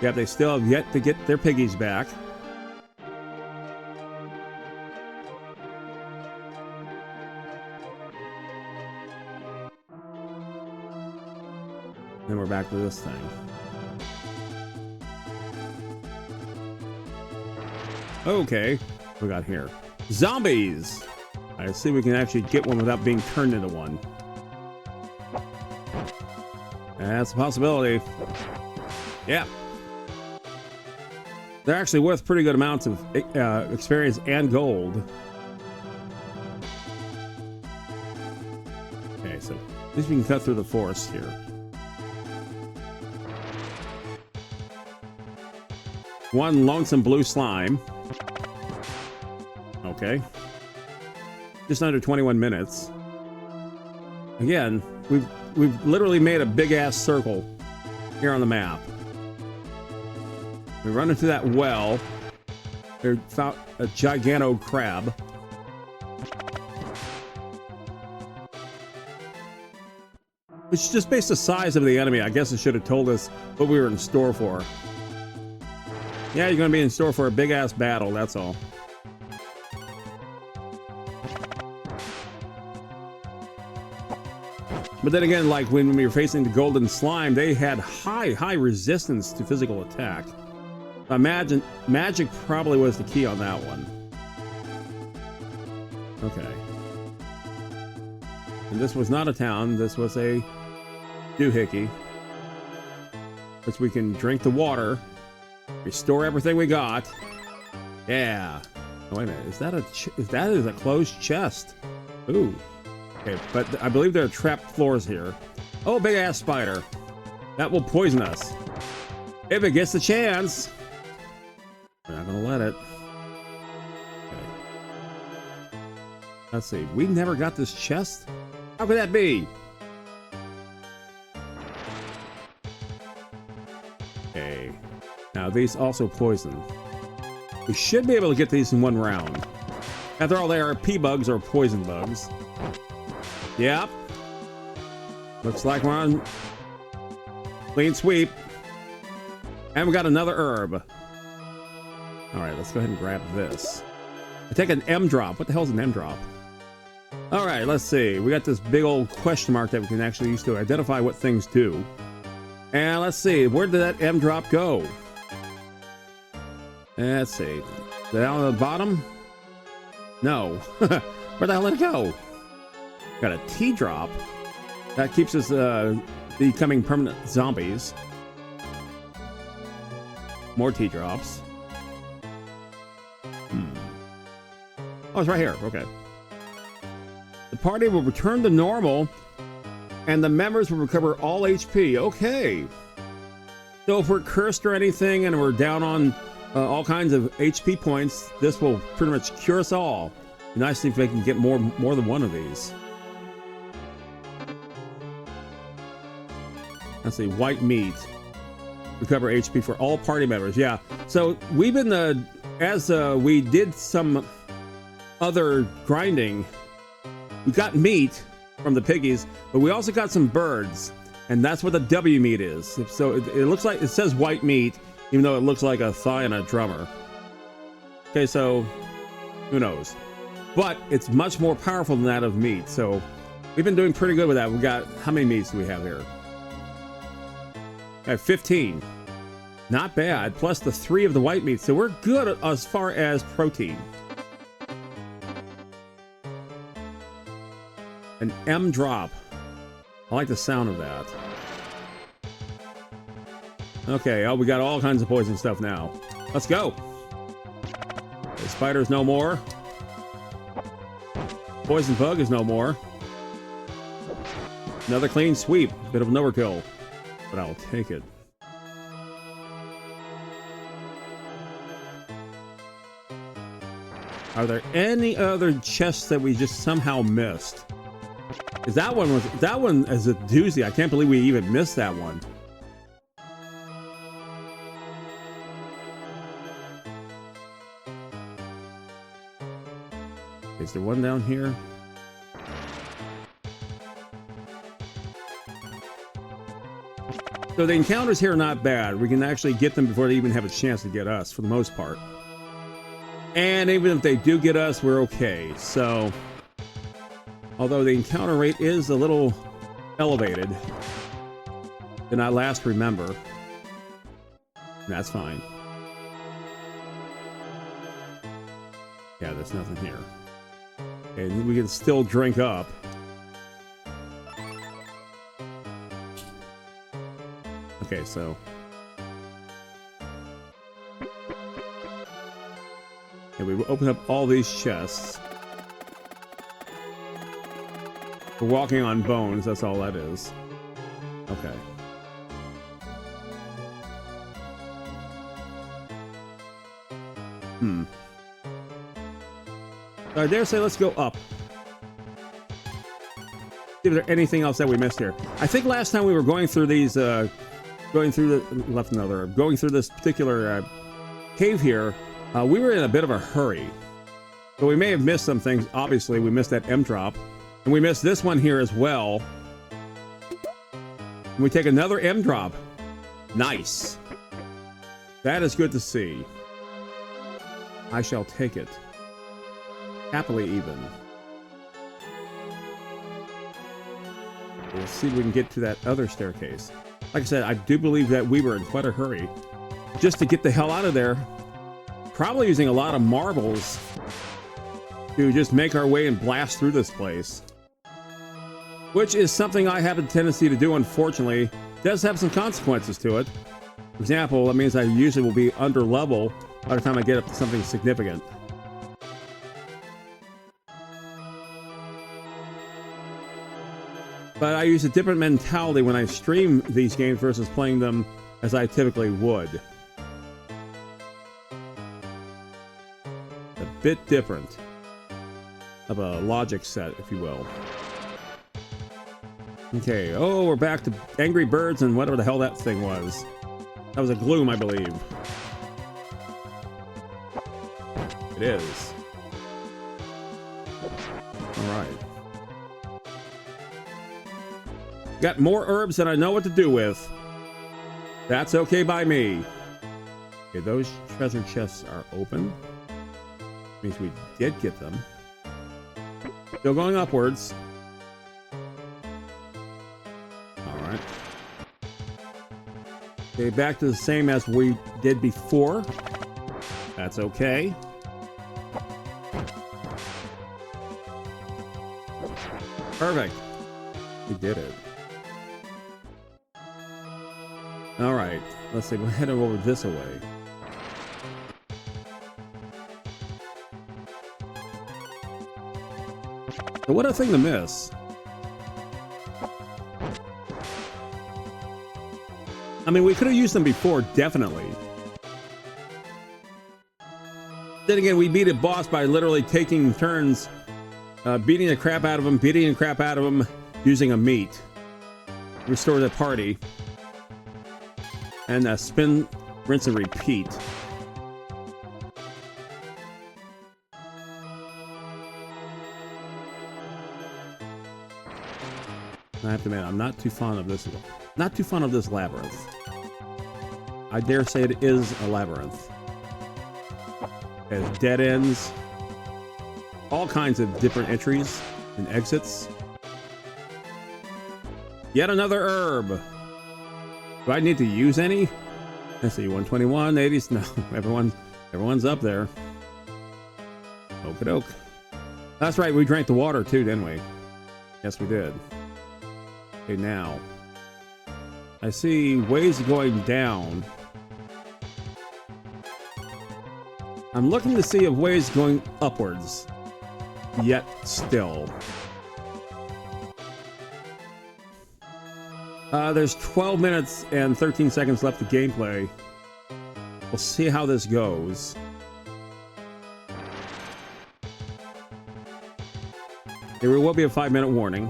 Yet they still have yet to get their piggies back. Then we're back to this thing. Okay, what we got here? Zombies! I see we can actually get one without being turned into one. That's a possibility. Yeah. They're actually worth pretty good amounts of experience and gold. Okay, so at least we can cut through the forest here. One lonesome blue slime. Okay. Just under 21 minutes. Again, we've literally made a big ass circle here on the map. We run into that well. We found a gigano crab. Which is just based the size of the enemy. I guess it should have told us what we were in store for. Yeah, you're gonna be in store for a big ass battle, that's all. But then again, like when we were facing the golden slime, they had high resistance to physical attack. Imagine magic probably was the key on that one. Okay. And this was not a town, this was a doohickey. Which we can drink the water, restore everything we got. Yeah. Oh, wait a minute, is that is a closed chest? Ooh. Okay, but I believe there are trapped floors here. Oh, big ass spider. That will poison us. If it gets the chance. We're not gonna let it. Okay. Let's see. We never got this chest? How could that be? Okay. Now these also poison. We should be able to get these in one round. After all, they are pea bugs or poison bugs. Yep. Looks like we're on clean sweep. And we got another herb. Alright, let's go ahead and grab this. I take an M drop. What the hell is an M drop? Alright, let's see. We got this big old question mark that we can actually use to identify what things do. And let's see, where did that M drop go? Let's see, down at the bottom? No. Where the hell did it go? Got a T drop. That keeps us becoming permanent zombies. More T drops. Oh, it's right here. Okay. The party will return to normal, and the members will recover all HP. Okay. So if we're cursed or anything, and we're down on all kinds of HP points, this will pretty much cure us all. Be nice if they can get more than one of these. Let's see, white meat. Recover HP for all party members. Yeah. So we've been as we did some other grinding, we got meat from the piggies, but we also got some birds, and that's what the W meat is. So it looks like, it says white meat, even though it looks like a thigh and a drummer. Okay, so who knows? But it's much more powerful than that of meat. So we've been doing pretty good with that. We got, how many meats do we have here? I have 15. Not bad. Plus the 3 of the white meat. So we're good as far as protein. An M drop. I like the sound of that. Okay, oh, we got all kinds of poison stuff now. Let's go. The spider's no more. Poison bug is no more. Another clean sweep. Bit of an overkill, but I'll take it. Are there any other chests that we just somehow missed? Because that one is a doozy. I can't believe we even missed that one. Is there one down here? So the encounters here are not bad. We can actually get them before they even have a chance to get us, for the most part. And even if they do get us, we're okay. So, although the encounter rate is a little elevated than I last remember, that's fine. Yeah, there's nothing here. And we can still drink up. Okay, so and we open up all these chests. We're walking on bones, that's all that is. Okay. So I dare say let's go up. See if there's anything else that we missed here. I think last time we were going through these, going through this particular cave here, we were in a bit of a hurry. So we may have missed some things. Obviously, we missed that M drop. And we missed this one here as well. And we take another M drop. Nice. That is good to see. I shall take it. Happily even. We'll see if we can get to that other staircase. Like I said, I do believe that we were in quite a hurry just to get the hell out of there. Probably using a lot of marbles to just make our way and blast through this place. Which is something I have a tendency to do, unfortunately. It does have some consequences to it. For example, that means I usually will be under level by the time I get up to something significant. But I use a different mentality when I stream these games versus playing them as I typically would. A bit different of a logic set, if you will. Okay, oh, we're back to Angry Birds and whatever the hell that thing was. That was a gloom, I believe. It is. Alright. Got more herbs than I know what to do with. That's okay by me. Okay, those treasure chests are open. Means we did get them. Still going upwards. Alright. Okay, back to the same as we did before. That's okay. Perfect. We did it. All right. Let's see. We'll head over this way. So what a thing to miss. I mean, we could have used them before, definitely. Then again, we beat a boss by literally taking turns, beating the crap out of him, using a meat. Restore the party. And spin, rinse, and repeat. I have to admit, I'm not too fond of this. Not too fond of this labyrinth. I dare say it is a labyrinth. It has dead ends, all kinds of different entries and exits. Yet another herb. Do I need to use any? Let's see, 121, 80s. No, everyone's up there. Okie doke. That's right, we drank the water too, didn't we? Yes, we did. Okay, now I see ways going down. I'm looking to see if ways going upwards. Yet still. There's 12 minutes and 13 seconds left of gameplay. We'll see how this goes. There will be a 5-minute warning.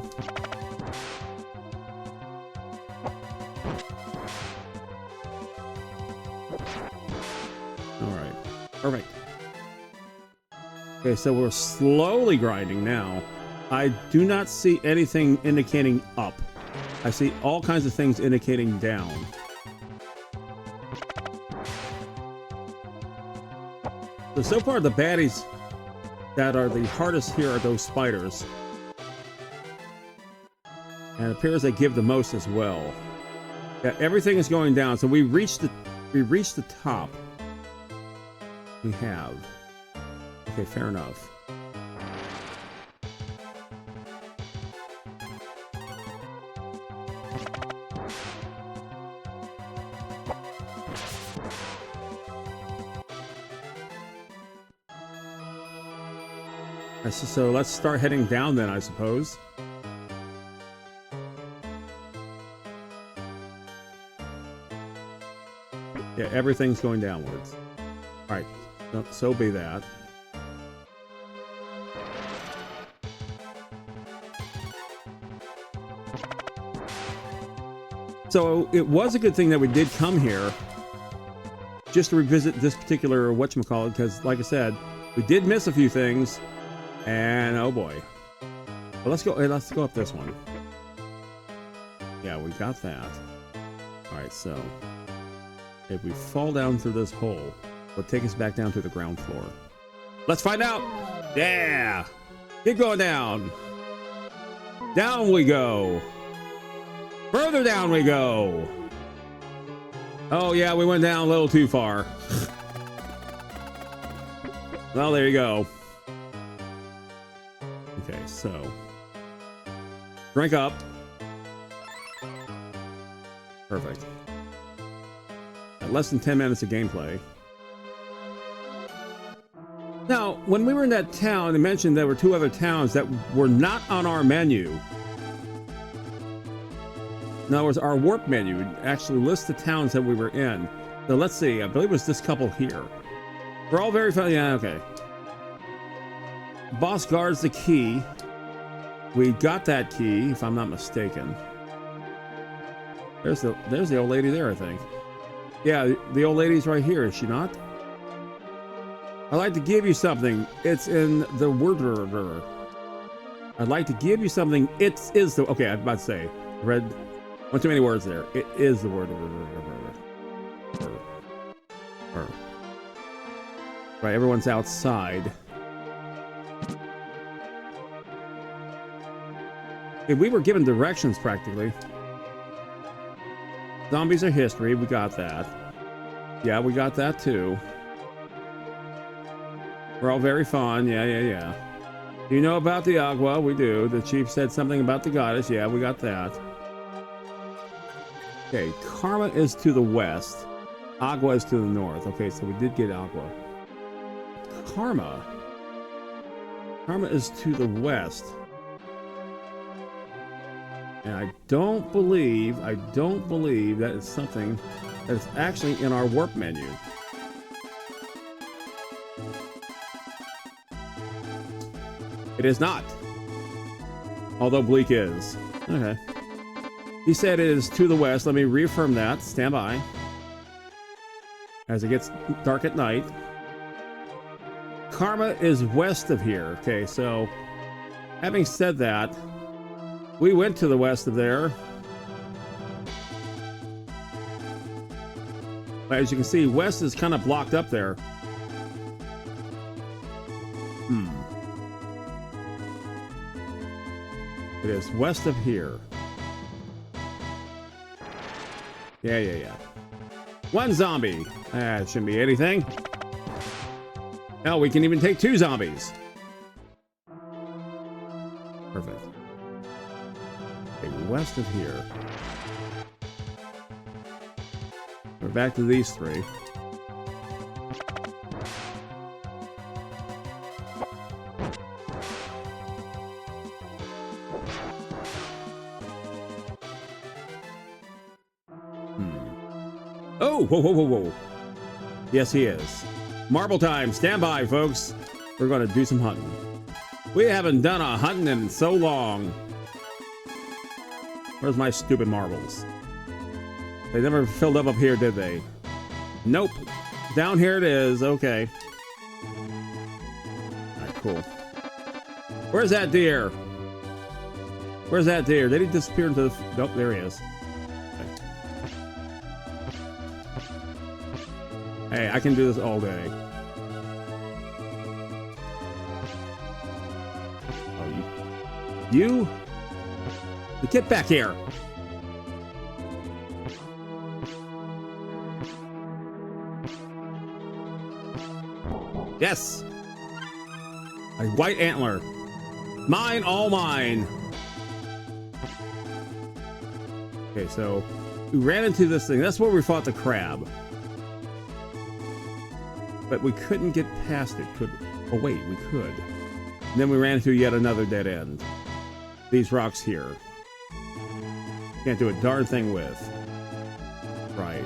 Alright, perfect. Okay, so we're slowly grinding now. I do not see anything indicating up. I see all kinds of things indicating down. So far the baddies that are the hardest here are those spiders. And it appears they give the most as well. Yeah, everything is going down. So we reached the top. We have. Okay, fair enough. So let's start heading down then, I suppose. Yeah, everything's going downwards. All right, so be that. So it was a good thing that we did come here just to revisit this particular whatchamacallit, because like I said, we did miss a few things. And oh boy. Well, let's go up this one. Yeah, we got that. Alright, so if we fall down through this hole, it'll take us back down to the ground floor. Let's find out! Yeah! Keep going down! Down we go! Further down we go! Oh yeah, we went down a little too far. Well, there you go. Okay, so drink up. Perfect. At less than 10 minutes of gameplay. Now, when we were in that town, they mentioned there were 2 other towns that were not on our menu. In other words, our warp menu actually lists the towns that we were in. So let's see, I believe it was this couple here. We're all very fun. Yeah, okay. Boss guards the key. We got that key, if I'm not mistaken. There's the old lady there, I think. Yeah, the old lady's right here, is she not? I'd like to give you something. It's in the word. I'd like to give you something. It is the. Okay, I was about to say. Read one too many words there. It is the word. Right, everyone's outside. If we were given directions practically. Zombies are history. We got that. Yeah, we got that too. We're all very fond. Yeah. You know about the Agua? We do. The chief said something about the goddess. Yeah, we got that. Okay, Karma is to the west. Agua is to the north. Okay, so we did get Agua. Karma is to the west. And I don't believe that is something that is actually in our warp menu. It is not. Although Bleak is. Okay. He said it is to the west. Let me reaffirm that. Stand by. As it gets dark at night. Karma is west of here. Okay, so having said that, we went to the west of there. But as you can see, west is kind of blocked up there. It is west of here. Yeah. One zombie. That shouldn't be anything. Hell, we can even take 2 zombies. Perfect. Okay, west of here. We're back to these 3. Oh, whoa. Yes, he is. Marble time. Stand by, folks. We're going to do some hunting. We haven't done a hunting in so long. Where's my stupid marbles? They never filled up here, did they? Nope. Down here it is. Okay. Alright, cool. Where's that deer? Did he disappear into the... Nope, there he is. Hey, I can do this all day. Oh, you? Get back here! Yes! A white antler. Mine, all mine! Okay, so we ran into this thing. That's where we fought the crab. But we couldn't get past it, could we? Oh wait, we could. And then we ran into yet another dead end. These rocks here. Can't do a darn thing with. Right.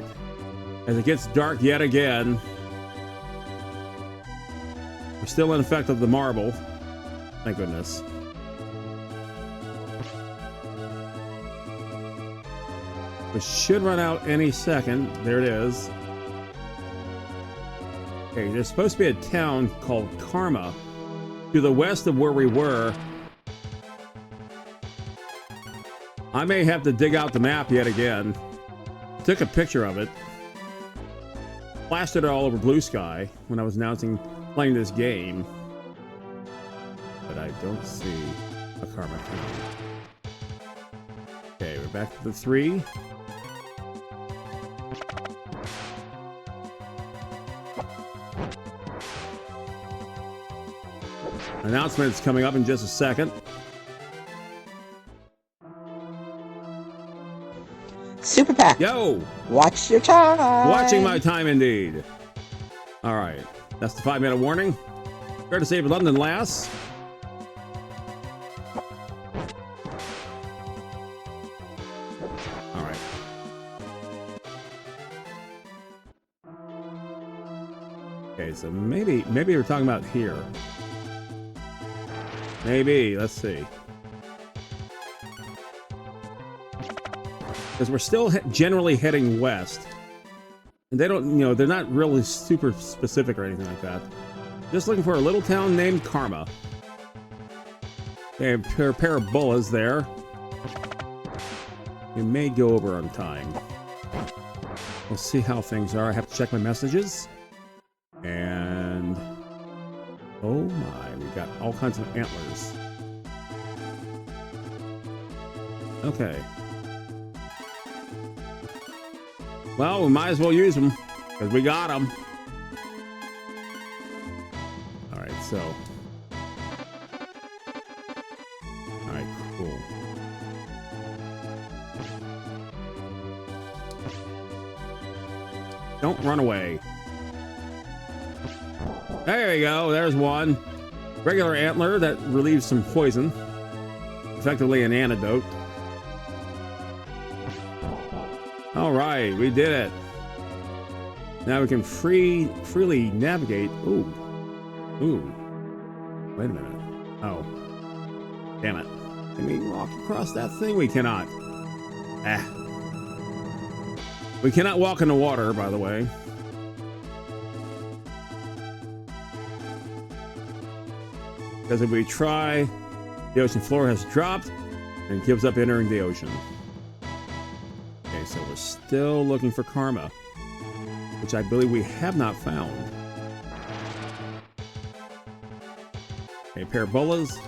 As it gets dark yet again. We're still in effect of the marble. Thank goodness. We should run out any second. There it is. Okay, there's supposed to be a town called Karma to the west of where we were. I may have to dig out the map yet again. Took a picture of it. Plastered it all over Blue Sky when I was playing this game. But I don't see a Karma town. Okay, we're back to the 3. Announcement's coming up in just a second. Super Pack. Yo! Watch your time. Watching my time indeed. Alright. That's the 5-minute warning. Fair to save London lass. Alright. Okay, so maybe we're talking about here. Maybe. Let's see. Because we're still generally heading west. And they don't, they're not really super specific or anything like that. Just looking for a little town named Karma. They have a pair of bullas there. We may go over on time. We'll see how things are. I have to check my messages. And... oh my, we got all kinds of antlers. Okay. Well, we might as well use them because we got them. All right, so. All right, cool. Don't run away. There you go. There's one. Regular antler that relieves some poison. Effectively an antidote. All right, we did it. Now we can freely navigate. Ooh. Ooh. Wait a minute. Oh. Damn it. Can we walk across that thing? We cannot. Ah. We cannot walk in the water, by the way. Because if we try, the ocean floor has dropped and gives up entering the ocean. Okay, so we're still looking for karma, which I believe we have not found. Okay, parabolas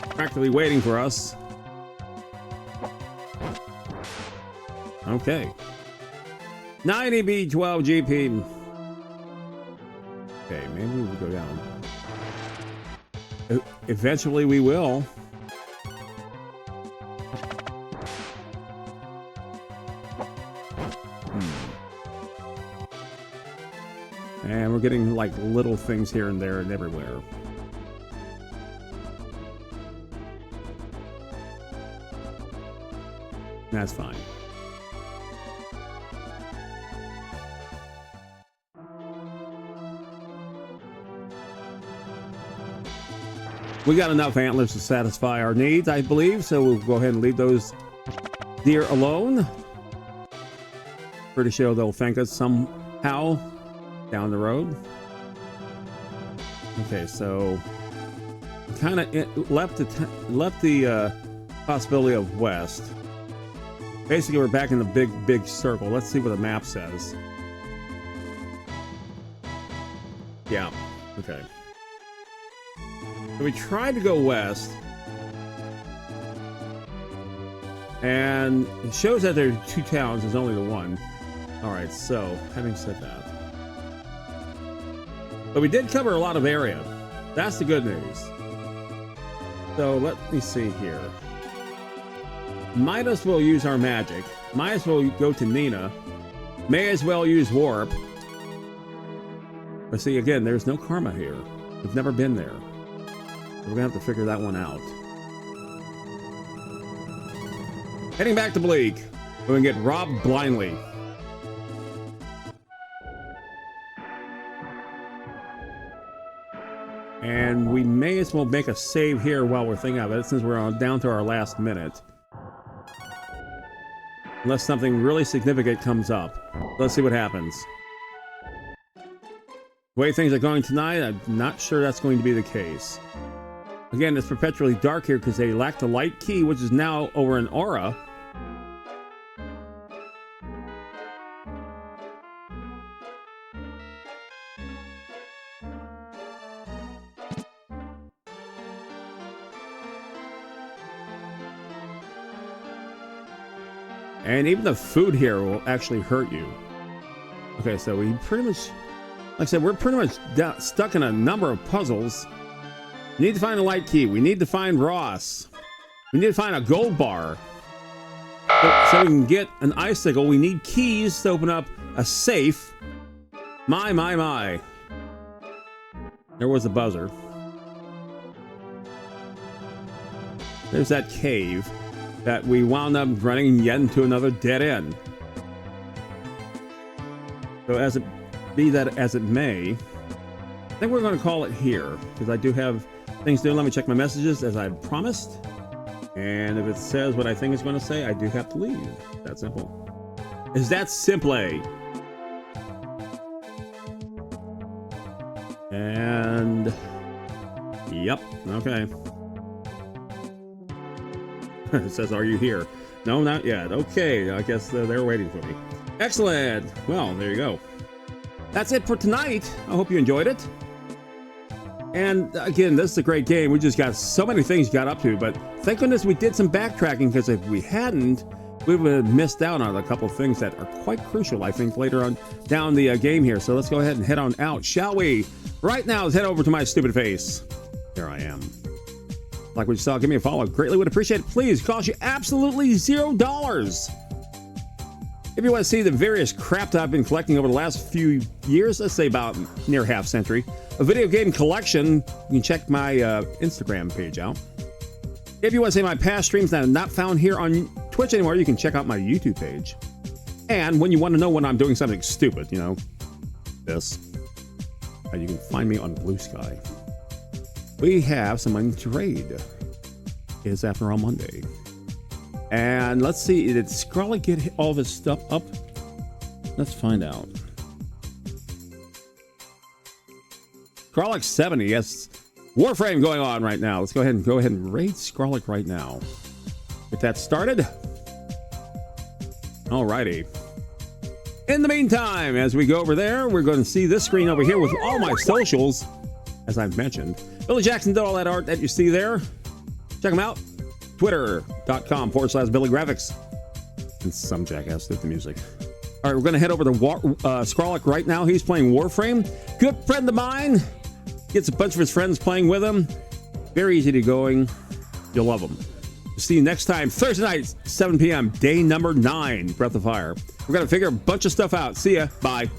practically waiting for us. Okay. 90B 12 GP. Okay, maybe we'll go down. Eventually we will. And we're getting like little things here and there and everywhere. That's fine. We got enough antlers to satisfy our needs, I believe, so we'll go ahead and leave those deer alone. Pretty sure they'll thank us somehow down the road. Okay, so kind of left the possibility of west. Basically, we're back in the big circle. Let's see what the map says. Yeah, okay. So we tried to go west, and it shows that there are 2 towns. There's only the one. All right, so having said that, but we did cover a lot of area. That's the good news. So let me see here. Might as well use our magic. Might as well go to Nina. May as well use warp. But see, again, there's no karma here. We've never been there. We're gonna have to figure that one out. Heading back to Bleak, we can get robbed blindly. And we may as well make a save here while we're thinking of it, since we're down to our last minute. Unless something really significant comes up. Let's see what happens. The way things are going tonight, I'm not sure that's going to be the case. Again, it's perpetually dark here because they lack the light key, which is now over an aura. And even the food here will actually hurt you. Okay, so we pretty much, like I said, we're pretty much stuck in a number of puzzles. We need to find a light key. We need to find Ross. We need to find a gold bar. So we can get an icicle. We need keys to open up a safe. My. There was a buzzer. There's that cave that we wound up running yet into another dead end. So as it be that as it may, I think we're going to call it here because I do have things to do. Let me check my messages as I promised. And if it says what I think it's going to say, I do have to leave. That simple. Is that simple? And yep, okay. It says, are you here? No, not yet. Okay, I guess they're waiting for me. Excellent. Well, there you go. That's it for tonight. I hope you enjoyed it. And again, this is a great game. We just got so many things got up to, but thank goodness we did some backtracking, because if we hadn't, we would have missed out on a couple things that are quite crucial, I think, later on down the game here. So let's go ahead and head on out, shall we? Right now, let's head over to my stupid face. There I am. Like what you saw, give me a follow. Greatly would appreciate it. Please, cost you absolutely $0. If you want to see the various crap that I've been collecting over the last few years, let's say about near half century, a video game collection, you can check my Instagram page out. If you want to see my past streams that are not found here on Twitch anymore, you can check out my YouTube page. And when you want to know when I'm doing something stupid, you know, this, you can find me on Blue Sky. We have some money to raid. It's after all Monday. And let's see, did Scarlet get all this stuff up? Let's find out. Scarlet 70, yes. Warframe going on right now. Let's go ahead and raid Scarlet right now. Get that started. Alrighty. In the meantime, as we go over there, we're going to see this screen over here with all my socials, as I've mentioned. Billy Jackson did all that art that you see there. Check them out. Twitter.com/BillyGraphics. And some jackass did the music. All right, we're going to head over to Scarlet right now. He's playing Warframe. Good friend of mine. Gets a bunch of his friends playing with him. Very easy to going. You'll love him. See you next time, Thursday night, 7 p.m., day number 9, Breath of Fire. We're going to figure a bunch of stuff out. See ya. Bye.